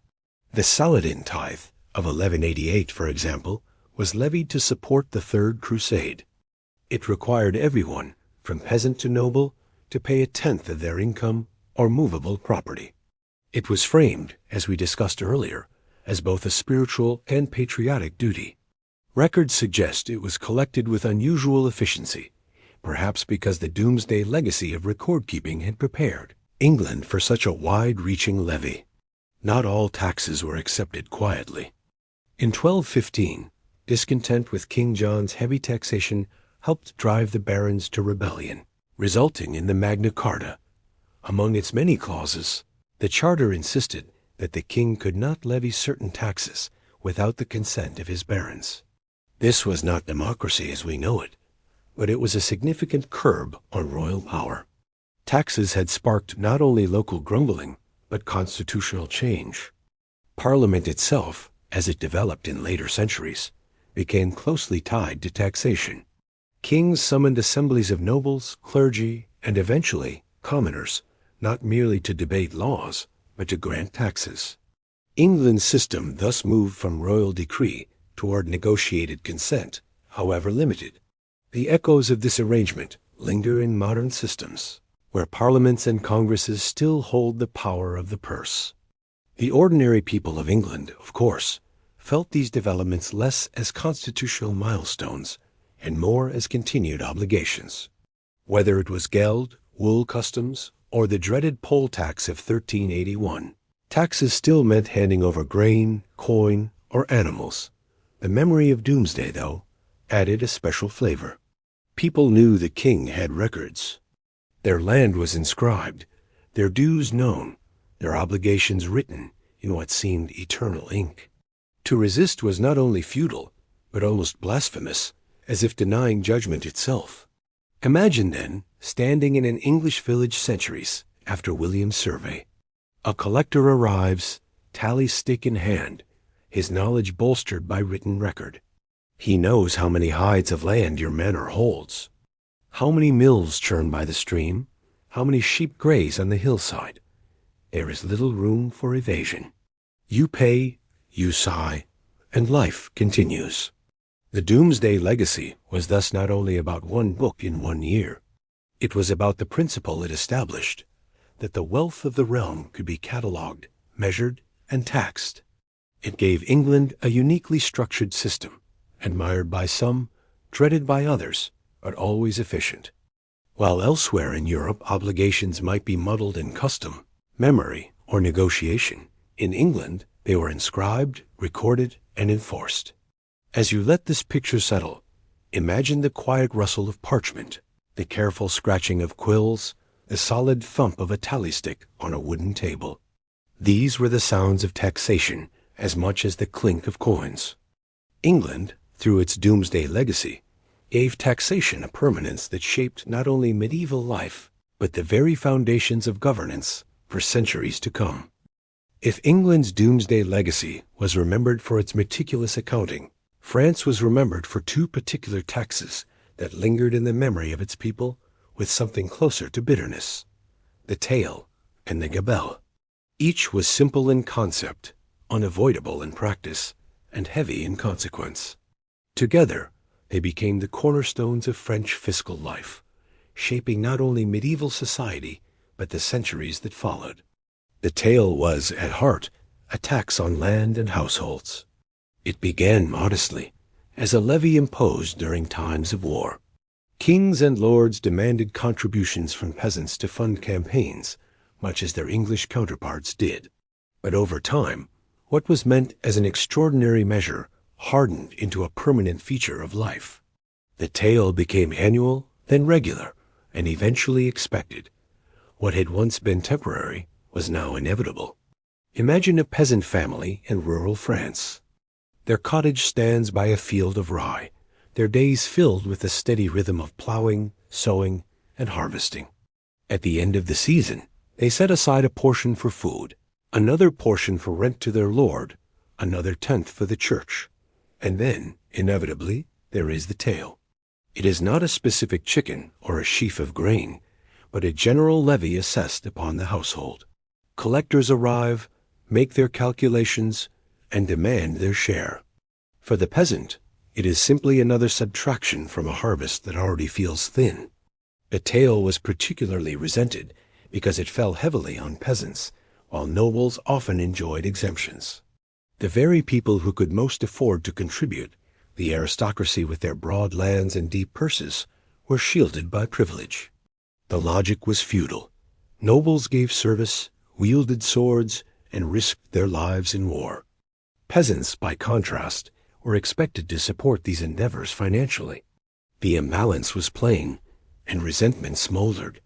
The Saladin tithe of 1188, for example, was levied to support the Third Crusade. It required everyone, from peasant to noble, to pay a tenth of their income or movable property. It was framed, as we discussed earlier, as both a spiritual and patriotic duty. Records suggest it was collected with unusual efficiency, perhaps because the doomsday legacy of record-keeping had prepared England for such a wide-reaching levy. Not all taxes were accepted quietly. In 1215, discontent with King John's heavy taxation helped drive the barons to rebellion, resulting in the Magna Carta. Among its many clauses, the charter insisted that the king could not levy certain taxes without the consent of his barons. This was not democracy as we know it, but it was a significant curb on royal power. Taxes had sparked not only local grumbling, but constitutional change. Parliament itself, as it developed in later centuries, became closely tied to taxation. Kings summoned assemblies of nobles, clergy, and eventually commoners, not merely to debate laws, but to grant taxes. England's system thus moved from royal decree toward negotiated consent, however limited. The echoes of this arrangement linger in modern systems, where parliaments and congresses still hold the power of the purse. The ordinary people of England, of course, felt these developments less as constitutional milestones and more as continued obligations. Whether it was geld, wool customs, or the dreaded poll tax of 1381, taxes still meant handing over grain, coin, or animals. The memory of doomsday, though, added a special flavor. People knew the king had records. Their land was inscribed, their dues known, their obligations written in what seemed eternal ink. To resist was not only futile, but almost blasphemous, as if denying judgment itself. Imagine, then, standing in an English village centuries after William's survey. A collector arrives, tally stick in hand, his knowledge bolstered by written record. He knows how many hides of land your manor holds, how many mills churn by the stream, how many sheep graze on the hillside. There is little room for evasion. You pay, you sigh, and life continues. The Doomsday Legacy was thus not only about one book in 1 year. It was about the principle it established, that the wealth of the realm could be catalogued, measured, and taxed. It gave England a uniquely structured system, admired by some, dreaded by others, but always efficient. While elsewhere in Europe obligations might be muddled in custom, memory, or negotiation, in England they were inscribed, recorded, and enforced. As you let this picture settle, imagine the quiet rustle of parchment, the careful scratching of quills, the solid thump of a tally stick on a wooden table. These were the sounds of taxation as much as the clink of coins. England, through its Doomsday Legacy, gave taxation a permanence that shaped not only medieval life, but the very foundations of governance for centuries to come. If England's Doomsday Legacy was remembered for its meticulous accounting, France was remembered for two particular taxes that lingered in the memory of its people with something closer to bitterness: the taille and the gabelle. Each was simple in concept, unavoidable in practice, and heavy in consequence. Together, they became the cornerstones of French fiscal life, shaping not only medieval society, but the centuries that followed. The tale was, at heart, a tax on land and households. It began modestly, as a levy imposed during times of war. Kings and lords demanded contributions from peasants to fund campaigns, much as their English counterparts did. But over time, what was meant as an extraordinary measure hardened into a permanent feature of life. The tale became annual, then regular, and eventually expected. What had once been temporary was now inevitable. Imagine a peasant family in rural France. Their cottage stands by a field of rye, their days filled with the steady rhythm of plowing, sowing, and harvesting. At the end of the season, they set aside a portion for food, another portion for rent to their lord, another tenth for the church. And then, inevitably, there is the tale. It is not a specific chicken or a sheaf of grain, but a general levy assessed upon the household. Collectors arrive, make their calculations, and demand their share. For the peasant, it is simply another subtraction from a harvest that already feels thin. The tale was particularly resented because it fell heavily on peasants, while nobles often enjoyed exemptions. The very people who could most afford to contribute, the aristocracy with their broad lands and deep purses, were shielded by privilege. The logic was feudal. Nobles gave service, wielded swords, and risked their lives in war. Peasants, by contrast, were expected to support these endeavors financially. The imbalance was plain, and resentment smoldered.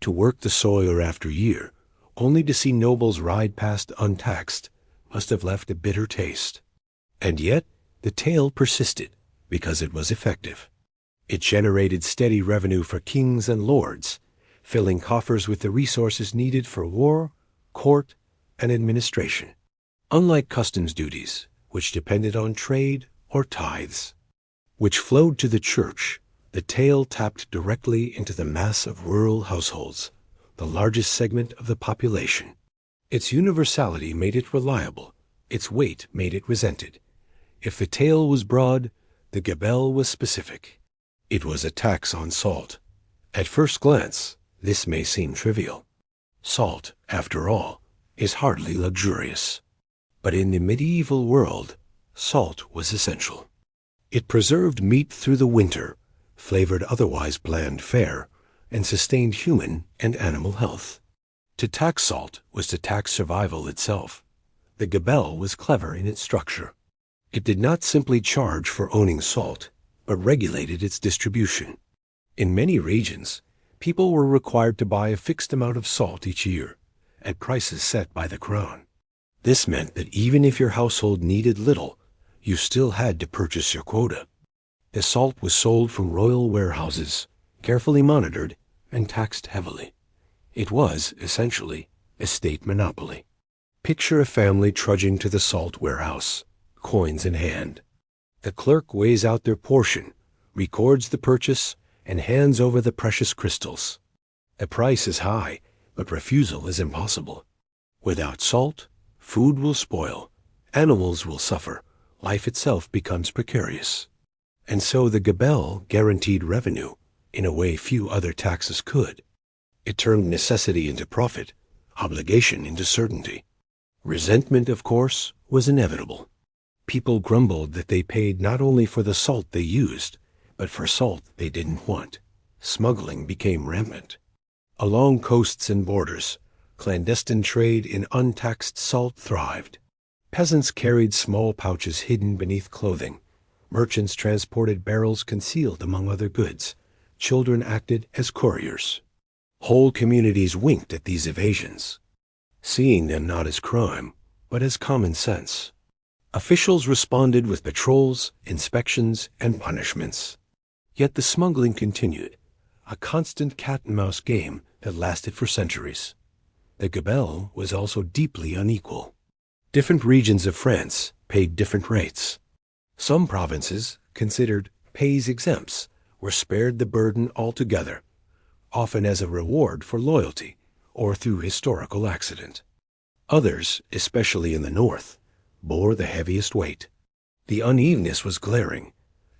To work the soil after year, only to see nobles ride past untaxed, must have left a bitter taste. And yet, the tale persisted because it was effective. It generated steady revenue for kings and lords, filling coffers with the resources needed for war, court, and administration. Unlike customs duties, which depended on trade or tithes, which flowed to the church, the tale tapped directly into the mass of rural households, the largest segment of the population. Its universality made it reliable, its weight made it resented. If the tale was broad, the gabelle was specific. It was a tax on salt. At first glance, this may seem trivial. Salt, after all, is hardly luxurious. But in the medieval world, salt was essential. It preserved meat through the winter, flavored otherwise bland fare, and sustained human and animal health. To tax salt was to tax survival itself. The gabelle was clever in its structure. It did not simply charge for owning salt, but regulated its distribution. In many regions, people were required to buy a fixed amount of salt each year, at prices set by the crown. This meant that even if your household needed little, you still had to purchase your quota. The salt was sold from royal warehouses, carefully monitored and taxed heavily. It was, essentially, a state monopoly. Picture a family trudging to the salt warehouse, coins in hand. The clerk weighs out their portion, records the purchase, and hands over the precious crystals. The price is high, but refusal is impossible. Without salt, food will spoil, animals will suffer, life itself becomes precarious. And so the gabelle guaranteed revenue in a way few other taxes could. It turned necessity into profit, obligation into certainty. Resentment, of course, was inevitable. People grumbled that they paid not only for the salt they used, but for salt they didn't want. Smuggling became rampant. Along coasts and borders, clandestine trade in untaxed salt thrived. Peasants carried small pouches hidden beneath clothing. Merchants transported barrels concealed among other goods. Children acted as couriers. Whole communities winked at these evasions, seeing them not as crime, but as common sense. Officials responded with patrols, inspections, and punishments. Yet the smuggling continued, a constant cat-and-mouse game that lasted for centuries. The gabelle was also deeply unequal. Different regions of France paid different rates. Some provinces, considered pays-exempts, were spared the burden altogether, often as a reward for loyalty or through historical accident. Others, especially in the north, bore the heaviest weight. The unevenness was glaring,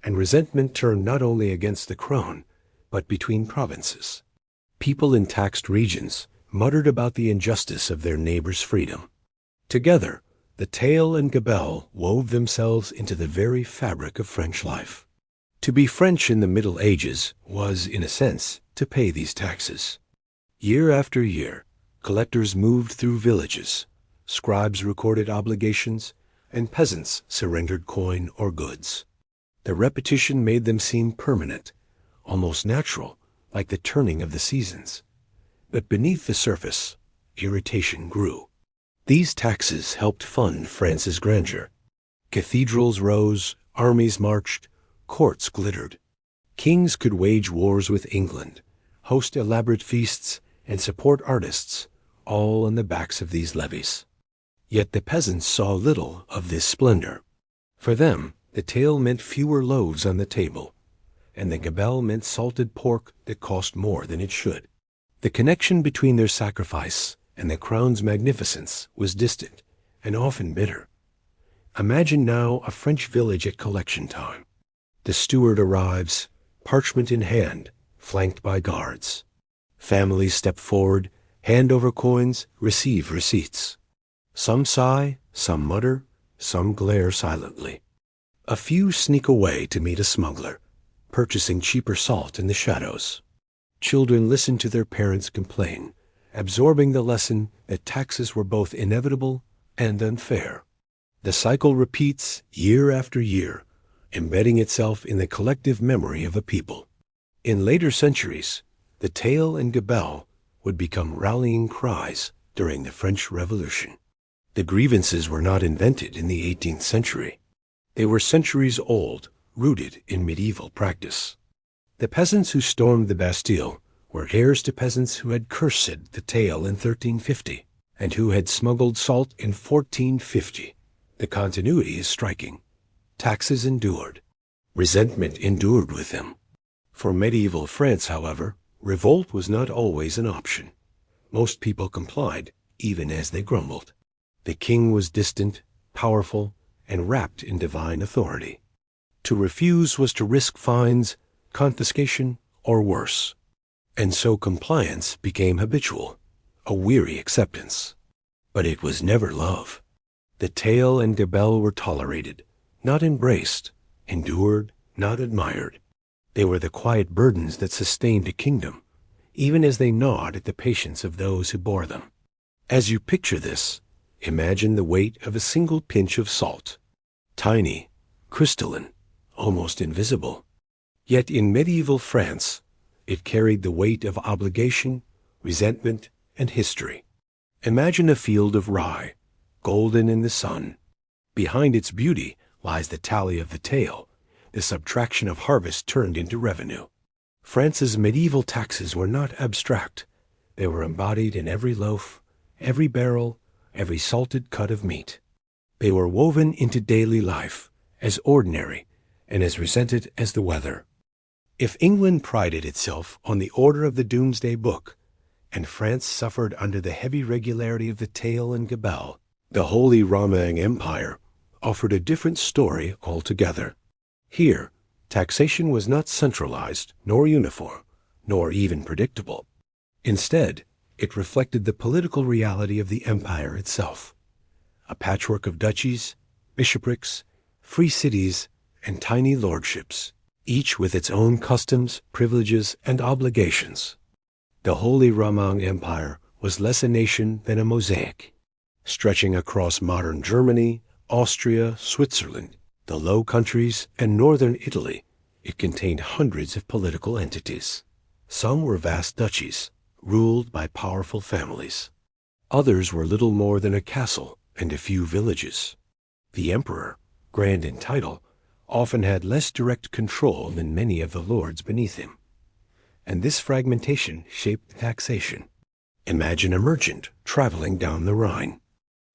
and resentment turned not only against the crown, but between provinces. People in taxed regions muttered about the injustice of their neighbors' freedom. Together, the taille and gabelle wove themselves into the very fabric of French life. To be French in the Middle Ages was, in a sense, to pay these taxes. Year after year, collectors moved through villages, scribes recorded obligations, and peasants surrendered coin or goods. The repetition made them seem permanent, almost natural, like the turning of the seasons. But beneath the surface, irritation grew. These taxes helped fund France's grandeur. Cathedrals rose, armies marched, courts glittered. Kings could wage wars with England, host elaborate feasts, and support artists, all on the backs of these levies. Yet the peasants saw little of this splendor. For them, the taille meant fewer loaves on the table, and the gabelle meant salted pork that cost more than it should. The connection between their sacrifice and the crown's magnificence was distant and often bitter. Imagine now a French village at collection time. The steward arrives, parchment in hand, flanked by guards. Families step forward, hand over coins, receive receipts. Some sigh, some mutter, some glare silently. A few sneak away to meet a smuggler, purchasing cheaper salt in the shadows. Children listen to their parents complain, absorbing the lesson that taxes were both inevitable and unfair. The cycle repeats year after year, embedding itself in the collective memory of a people. In later centuries, the taille and gabelle would become rallying cries during the French Revolution. The grievances were not invented in the 18th century. They were centuries old, rooted in medieval practice. The peasants who stormed the Bastille were heirs to peasants who had cursed the taille in 1350 and who had smuggled salt in 1450. The continuity is striking. Taxes endured. Resentment endured with them. For medieval France, however, revolt was not always an option. Most people complied, even as they grumbled. The king was distant, powerful, and wrapped in divine authority. To refuse was to risk fines, confiscation, or worse. And so compliance became habitual, a weary acceptance. But it was never love. The taille and gabelle were tolerated, not embraced, endured, not admired. They were the quiet burdens that sustained a kingdom, even as they gnawed at the patience of those who bore them. As you picture this, imagine the weight of a single pinch of salt. Tiny, crystalline, almost invisible. Yet in medieval France, it carried the weight of obligation, resentment, and history. Imagine a field of rye, golden in the sun. Behind its beauty lies the tally of the taille, the subtraction of harvest turned into revenue. France's medieval taxes were not abstract. They were embodied in every loaf, every barrel, every salted cut of meat. They were woven into daily life, as ordinary and as resented as the weather. If England prided itself on the order of the Doomsday Book, and France suffered under the heavy regularity of the taille and gabelle, the Holy Roman Empire offered a different story altogether. Here, taxation was not centralized, nor uniform, nor even predictable. Instead, it reflected the political reality of the empire itself. A patchwork of duchies, bishoprics, free cities, and tiny lordships, each with its own customs, privileges, and obligations. The Holy Roman Empire was less a nation than a mosaic. Stretching across modern Germany, Austria, Switzerland, the Low Countries, and northern Italy, it contained hundreds of political entities. Some were vast duchies, ruled by powerful families. Others were little more than a castle and a few villages. The emperor, grand in title, often had less direct control than many of the lords beneath him. And this fragmentation shaped taxation. Imagine a merchant traveling down the Rhine.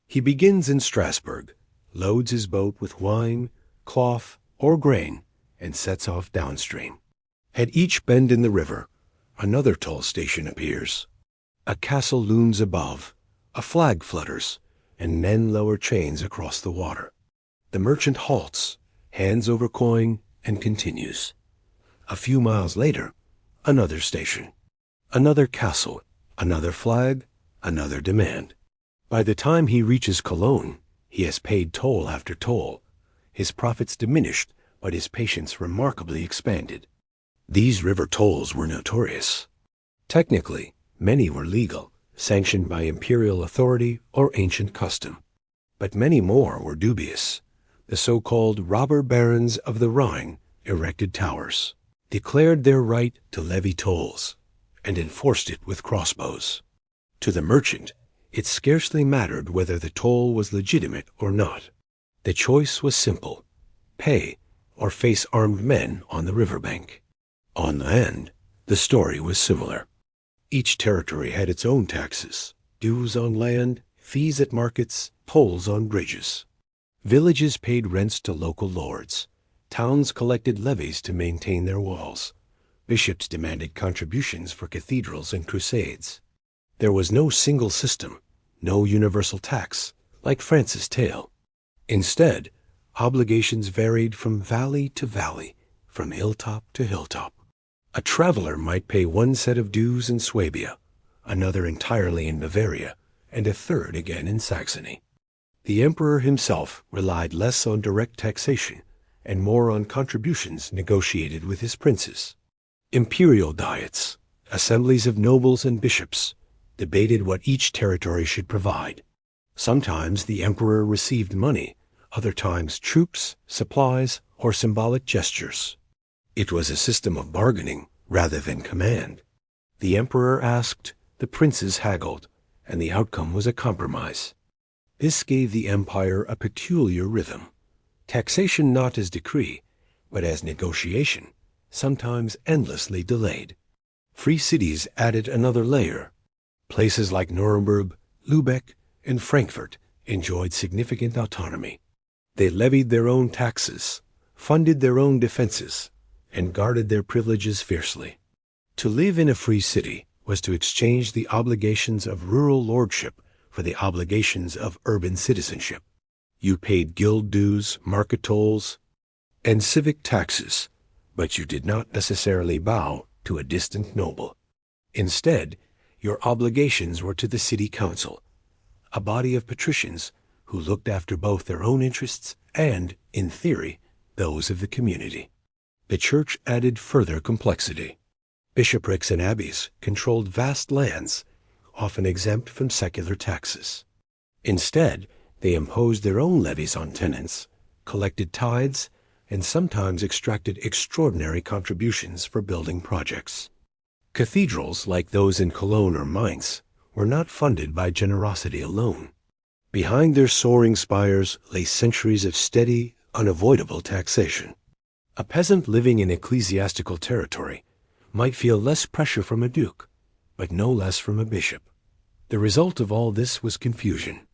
He begins in Strasbourg, loads his boat with wine, cloth, or grain, and sets off downstream. At each bend in the river, another toll station appears. A castle looms above, a flag flutters, and men lower chains across the water. The merchant halts, hands over coin, and continues. A few miles later, another station, another castle, another flag, another demand. By the time he reaches Cologne, he has paid toll after toll. His profits diminished, but his patience remarkably expanded. These river tolls were notorious. Technically, many were legal, sanctioned by imperial authority or ancient custom. But many more were dubious. The so-called robber barons of the Rhine erected towers, declared their right to levy tolls, and enforced it with crossbows. To the merchant, it scarcely mattered whether the toll was legitimate or not. The choice was simple: pay or face armed men on the riverbank. On land, the story was similar. Each territory had its own taxes, dues on land, fees at markets, tolls on bridges. Villages paid rents to local lords. Towns collected levies to maintain their walls. Bishops demanded contributions for cathedrals and crusades. There was no single system, no universal tax, like France's tale. Instead, obligations varied from valley to valley, from hilltop to hilltop. A traveler might pay one set of dues in Swabia, another entirely in Bavaria, and a third again in Saxony. The emperor himself relied less on direct taxation and more on contributions negotiated with his princes. Imperial diets, assemblies of nobles and bishops, debated what each territory should provide. Sometimes the emperor received money, other times troops, supplies, or symbolic gestures. It was a system of bargaining rather than command. The emperor asked, the princes haggled, and the outcome was a compromise. This gave the empire a peculiar rhythm. Taxation not as decree, but as negotiation, sometimes endlessly delayed. Free cities added another layer. Places like Nuremberg, Lübeck, and Frankfurt enjoyed significant autonomy. They levied their own taxes, funded their own defenses, and guarded their privileges fiercely. To live in a free city was to exchange the obligations of rural lordship for the obligations of urban citizenship. You paid guild dues, market tolls, and civic taxes, but you did not necessarily bow to a distant noble. Instead, your obligations were to the city council, a body of patricians who looked after both their own interests and, in theory, those of the community. The church added further complexity. Bishoprics and abbeys controlled vast lands, often exempt from secular taxes. Instead, they imposed their own levies on tenants, collected tithes, and sometimes extracted extraordinary contributions for building projects. Cathedrals, like those in Cologne or Mainz, were not funded by generosity alone. Behind their soaring spires lay centuries of steady, unavoidable taxation. A peasant living in ecclesiastical territory might feel less pressure from a duke, but no less from a bishop. The result of all this was confusion.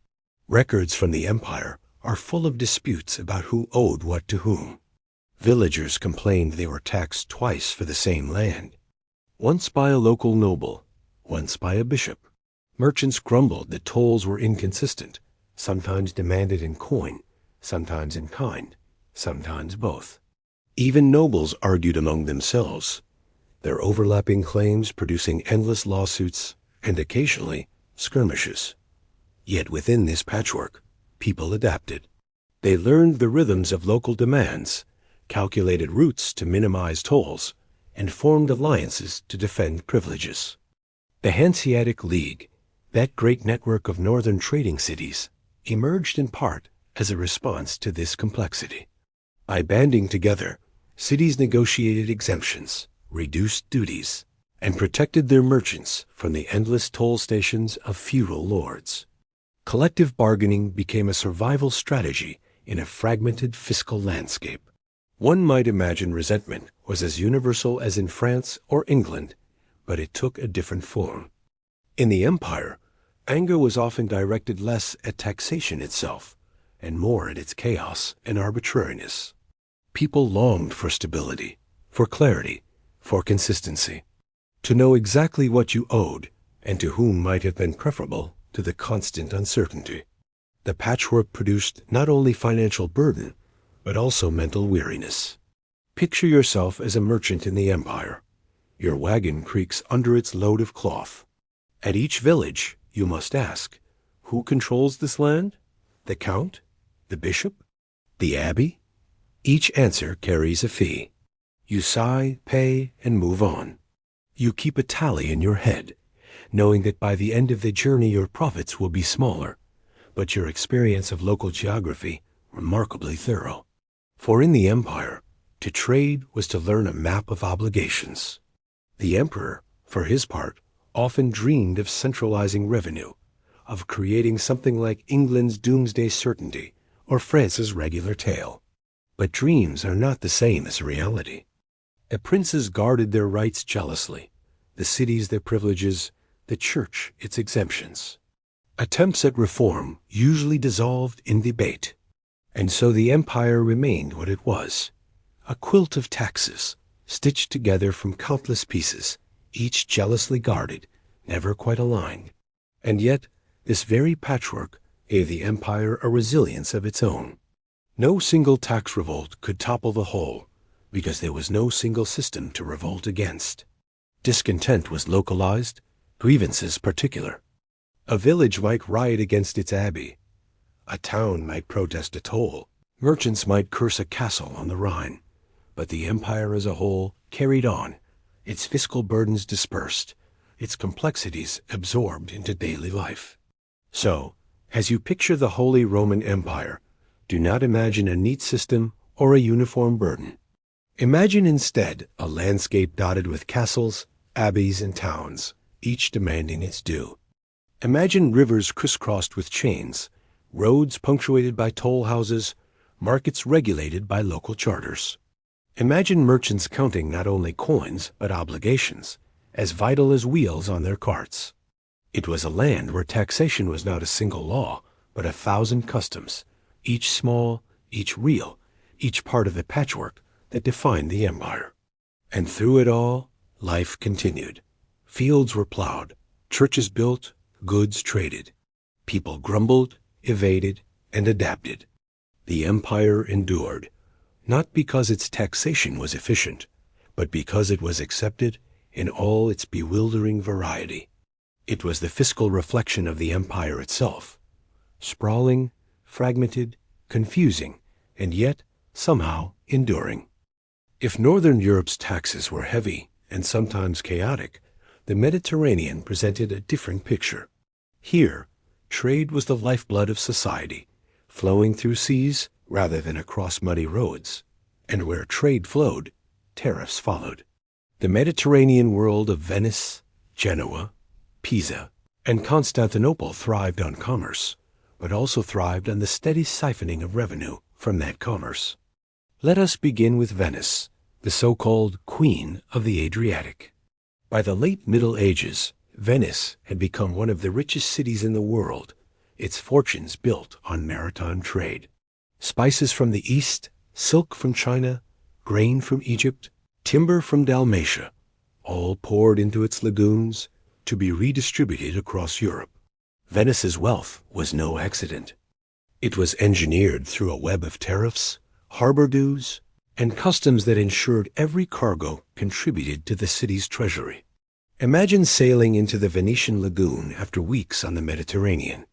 Records from the empire are full of disputes about who owed what to whom. Villagers complained they were taxed twice for the same land, once by a local noble, once by a bishop. Merchants grumbled that tolls were inconsistent, sometimes demanded in coin, sometimes in kind, sometimes both. Even nobles argued among themselves, their overlapping claims producing endless lawsuits and occasionally skirmishes. Yet within this patchwork, people adapted. They learned the rhythms of local demands, calculated routes to minimize tolls, and formed alliances to defend privileges. The Hanseatic League, that great network of northern trading cities, emerged in part as a response to this complexity. By banding together, cities negotiated exemptions, reduced duties, and protected their merchants from the endless toll stations of feudal lords. Collective bargaining became a survival strategy in a fragmented fiscal landscape. One might imagine resentment was as universal as in France or England, but it took a different form. In the empire, anger was often directed less at taxation itself and more at its chaos and arbitrariness. People longed for stability, for clarity, for consistency. To know exactly what you owed and to whom might have been preferable to the constant uncertainty. The patchwork produced not only financial burden, but also mental weariness. Picture yourself as a merchant in the empire. Your wagon creaks under its load of cloth. At each village, you must ask, who controls this land? The count? The bishop? The abbey? Each answer carries a fee. You sigh, pay, and move on. You keep a tally in your head, knowing that by the end of the journey your profits will be smaller, but your experience of local geography remarkably thorough. For in the empire, to trade was to learn a map of obligations. The emperor, for his part, often dreamed of centralizing revenue, of creating something like England's doomsday certainty or France's regular tale. But dreams are not the same as reality. The princes guarded their rights jealously, the cities their privileges, the church its exemptions. Attempts at reform usually dissolved in debate, and so the empire remained what it was, a quilt of taxes, stitched together from countless pieces, each jealously guarded, never quite aligned. And yet, this very patchwork gave the empire a resilience of its own. No single tax revolt could topple the whole, because there was no single system to revolt against. Discontent was localized, grievances particular. A village might riot against its abbey. A town might protest a toll. Merchants might curse a castle on the Rhine. But the empire as a whole carried on, its fiscal burdens dispersed, its complexities absorbed into daily life. So, as you picture the Holy Roman Empire, do not imagine a neat system or a uniform burden. Imagine instead a landscape dotted with castles, abbeys, and towns, each demanding its due. Imagine rivers crisscrossed with chains, roads punctuated by toll houses, markets regulated by local charters. Imagine merchants counting not only coins but obligations, as vital as wheels on their carts. It was a land where taxation was not a single law, but 1,000 customs, each small, each real, each part of the patchwork that defined the empire. And through it all, life continued. Fields were plowed, churches built, goods traded. People grumbled, evaded, and adapted. The empire endured, not because its taxation was efficient, but because it was accepted in all its bewildering variety. It was the fiscal reflection of the empire itself, sprawling, fragmented, confusing, and yet somehow enduring. If Northern Europe's taxes were heavy and sometimes chaotic, the Mediterranean presented a different picture. Here, trade was the lifeblood of society, flowing through seas rather than across muddy roads, and where trade flowed, tariffs followed. The Mediterranean world of Venice, Genoa, Pisa, and Constantinople thrived on commerce, but also thrived on the steady siphoning of revenue from that commerce. Let us begin with Venice, the so-called Queen of the Adriatic. By the late Middle Ages, Venice had become one of the richest cities in the world, its fortunes built on maritime trade. Spices from the East, silk from China, grain from Egypt, timber from Dalmatia, all poured into its lagoons to be redistributed across Europe. Venice's wealth was no accident. It was engineered through a web of tariffs, harbor dues, and customs that ensured every cargo contributed to the city's treasury. Imagine sailing into the Venetian lagoon after weeks on the Mediterranean.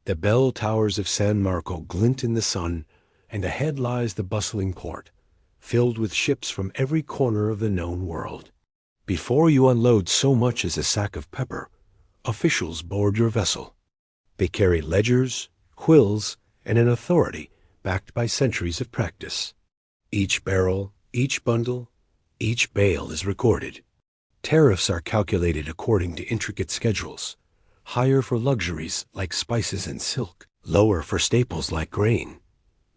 The bell towers of San Marco glint in the sun, and ahead lies the bustling port, filled with ships from every corner of the known world. Before you unload so much as a sack of pepper, officials board your vessel. They carry ledgers, quills, and an authority backed by centuries of practice. Each barrel, each bundle, each bale is recorded. Tariffs are calculated according to intricate schedules, higher for luxuries like spices and silk, lower for staples like grain.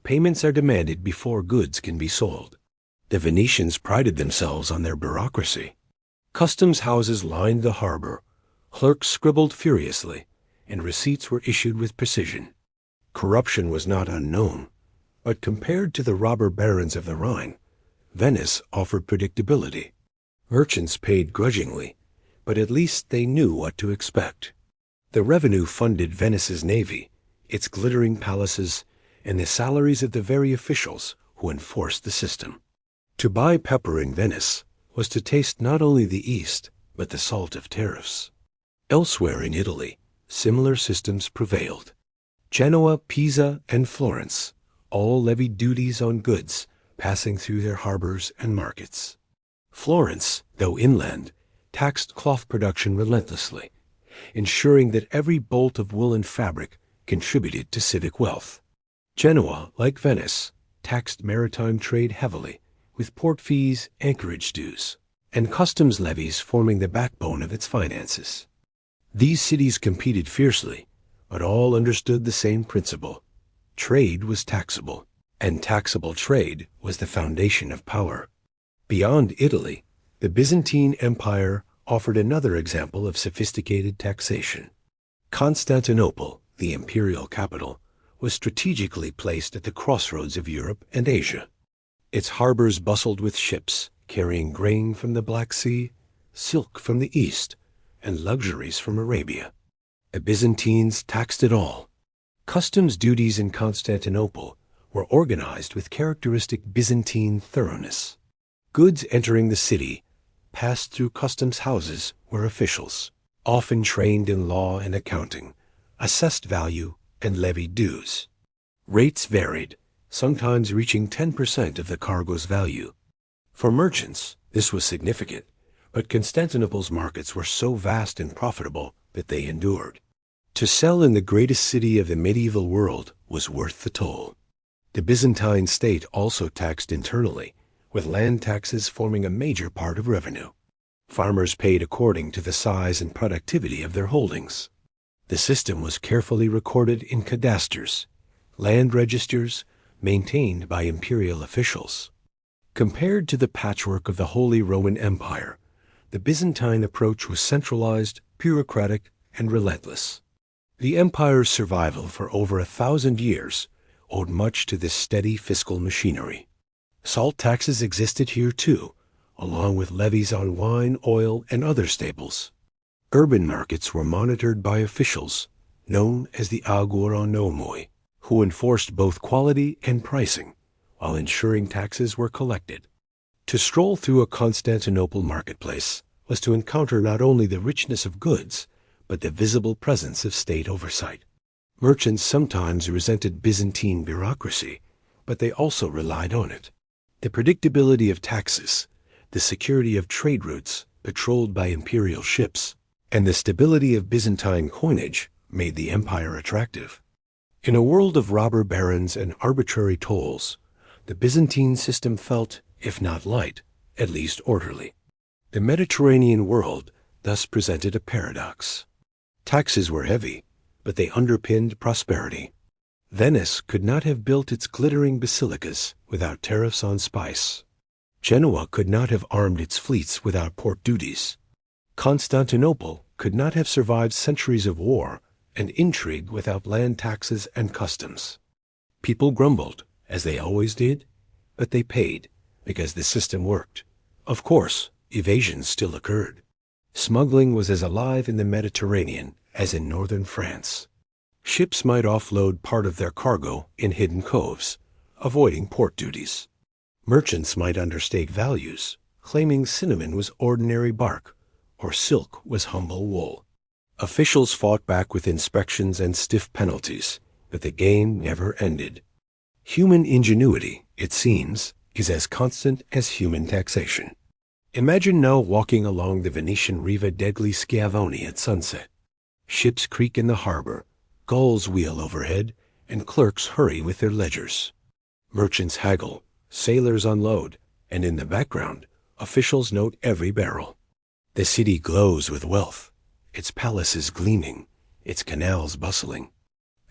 Payments are demanded before goods can be sold. The Venetians prided themselves on their bureaucracy. Customs houses lined the harbor, clerks scribbled furiously, and receipts were issued with precision. Corruption was not unknown, but compared to the robber barons of the Rhine, Venice offered predictability. Merchants paid grudgingly, but at least they knew what to expect. The revenue funded Venice's navy, its glittering palaces, and the salaries of the very officials who enforced the system. To buy pepper in Venice was to taste not only the East, but the salt of tariffs. Elsewhere in Italy, similar systems prevailed. Genoa, Pisa, and Florence all levied duties on goods passing through their harbors and markets. Florence, though inland, taxed cloth production relentlessly, ensuring that every bolt of woolen fabric contributed to civic wealth. Genoa, like Venice, taxed maritime trade heavily, with port fees, anchorage dues, and customs levies forming the backbone of its finances. These cities competed fiercely, but all understood the same principle. Trade was taxable, and taxable trade was the foundation of power. Beyond Italy, the Byzantine Empire offered another example of sophisticated taxation. Constantinople, the imperial capital, was strategically placed at the crossroads of Europe and Asia. Its harbors bustled with ships carrying grain from the Black Sea, silk from the East, and luxuries from Arabia. The Byzantines taxed it all. Customs duties in Constantinople were organized with characteristic Byzantine thoroughness. Goods entering the city passed through customs houses where officials, often trained in law and accounting, assessed value and levied dues. Rates varied, sometimes reaching 10% of the cargo's value. For merchants, this was significant, but Constantinople's markets were so vast and profitable that they endured. To sell in the greatest city of the medieval world was worth the toll. The Byzantine state also taxed internally, with land taxes forming a major part of revenue. Farmers paid according to the size and productivity of their holdings. The system was carefully recorded in cadasters, land registers maintained by imperial officials. Compared to the patchwork of the Holy Roman Empire, the Byzantine approach was centralized, bureaucratic, and relentless. The empire's survival for over 1,000 years owed much to this steady fiscal machinery. Salt taxes existed here too, along with levies on wine, oil, and other staples. Urban markets were monitored by officials, known as the agronomoi, who enforced both quality and pricing, while ensuring taxes were collected. To stroll through a Constantinople marketplace was to encounter not only the richness of goods, but the visible presence of state oversight. Merchants sometimes resented Byzantine bureaucracy, but they also relied on it. The predictability of taxes, the security of trade routes patrolled by imperial ships, and the stability of Byzantine coinage made the empire attractive. In a world of robber barons and arbitrary tolls, the Byzantine system felt, if not light, at least orderly. The Mediterranean world thus presented a paradox. Taxes were heavy, but they underpinned prosperity. Venice could not have built its glittering basilicas without tariffs on spice. Genoa could not have armed its fleets without port duties. Constantinople could not have survived centuries of war and intrigue without land taxes and customs. People grumbled, as they always did, but they paid because the system worked. Of course, evasion still occurred. Smuggling was as alive in the Mediterranean as in northern France. Ships might offload part of their cargo in hidden coves, avoiding port duties. Merchants might understate values, claiming cinnamon was ordinary bark or silk was humble wool. Officials fought back with inspections and stiff penalties, but the game never ended. Human ingenuity, it seems, is as constant as human taxation. Imagine now walking along the Venetian Riva degli Schiavoni at sunset. Ships creak in the harbor, gulls wheel overhead, and clerks hurry with their ledgers. Merchants haggle, sailors unload, and in the background, officials note every barrel. The city glows with wealth, its palaces gleaming, its canals bustling.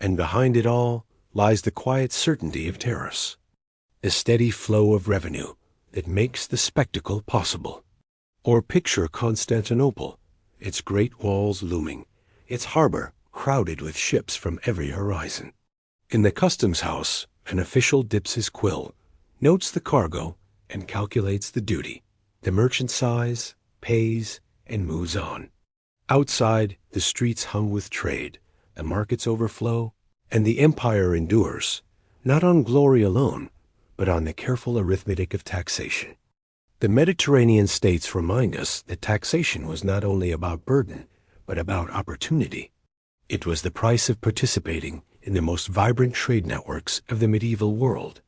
And behind it all lies the quiet certainty of tariffs, the steady flow of revenue that makes the spectacle possible. Or picture Constantinople, its great walls looming, its harbor crowded with ships from every horizon. In the customs house, an official dips his quill, notes the cargo, and calculates the duty. The merchant sighs, pays, and moves on. Outside, the streets hum with trade, the markets overflow, and the empire endures, not on glory alone, but on the careful arithmetic of taxation. The Mediterranean states remind us that taxation was not only about burden, but about opportunity. It was the price of participating in the most vibrant trade networks of the medieval world.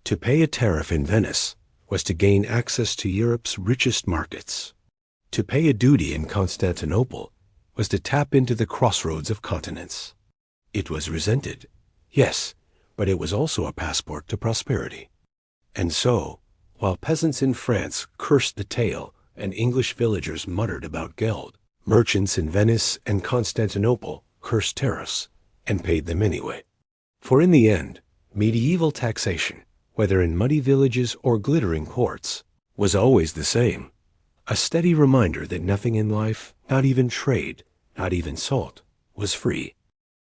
To pay a tariff in Venice was to gain access to Europe's richest markets. To pay a duty in Constantinople was to tap into the crossroads of continents. It was resented, yes, but it was also a passport to prosperity. And so, while peasants in France cursed the tail and English villagers muttered about geld, merchants in Venice and Constantinople cursed tariffs and paid them anyway. For in the end, medieval taxation, whether in muddy villages or glittering courts, was always the same. A steady reminder that nothing in life, not even trade, not even salt, was free.